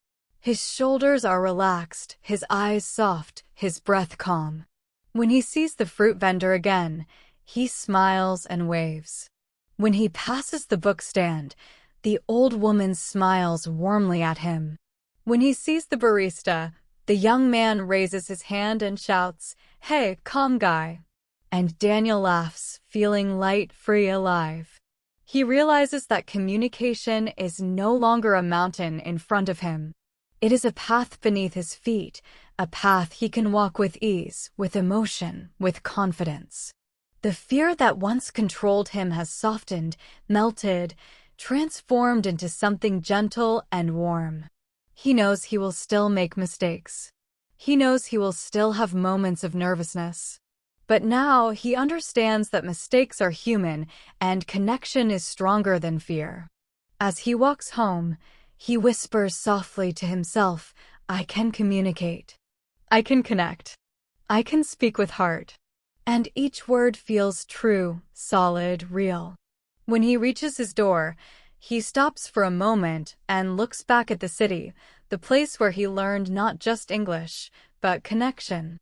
His shoulders are relaxed, his eyes soft, his breath calm. When he sees the fruit vendor again, he smiles and waves. When he passes the book stand, the old woman smiles warmly at him. When he sees the barista, the young man raises his hand and shouts, "Hey, calm guy." And Daniel laughs, feeling light, free, alive. He realizes that communication is no longer a mountain in front of him. It is a path beneath his feet, a path he can walk with ease, with emotion, with confidence. The fear that once controlled him has softened, melted, transformed into something gentle and warm. He knows he will still make mistakes. He knows he will still have moments of nervousness. But now he understands that mistakes are human and connection is stronger than fear. As he walks home, he whispers softly to himself, "I can communicate. I can connect. I can speak with heart." And each word feels true, solid, real. When he reaches his door, he stops for a moment and looks back at the city, the place where he learned not just English, but connection.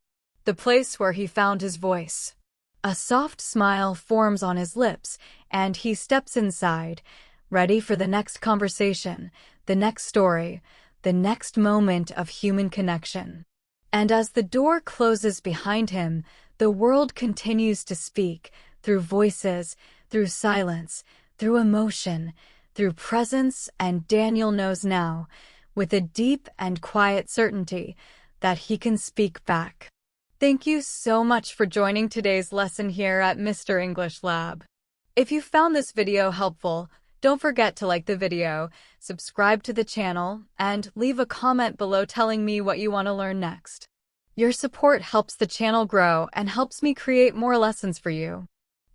The place where he found his voice. A soft smile forms on his lips, and he steps inside, ready for the next conversation, the next story, the next moment of human connection. And as the door closes behind him, the world continues to speak, through voices, through silence, through emotion, through presence, and Daniel knows now, with a deep and quiet certainty, that he can speak back. Thank you so much for joining today's lesson here at Mr. English Lab. If you found this video helpful, don't forget to like the video, subscribe to the channel, and leave a comment below telling me what you want to learn next. Your support helps the channel grow and helps me create more lessons for you.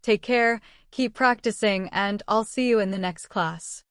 Take care, keep practicing, and I'll see you in the next class.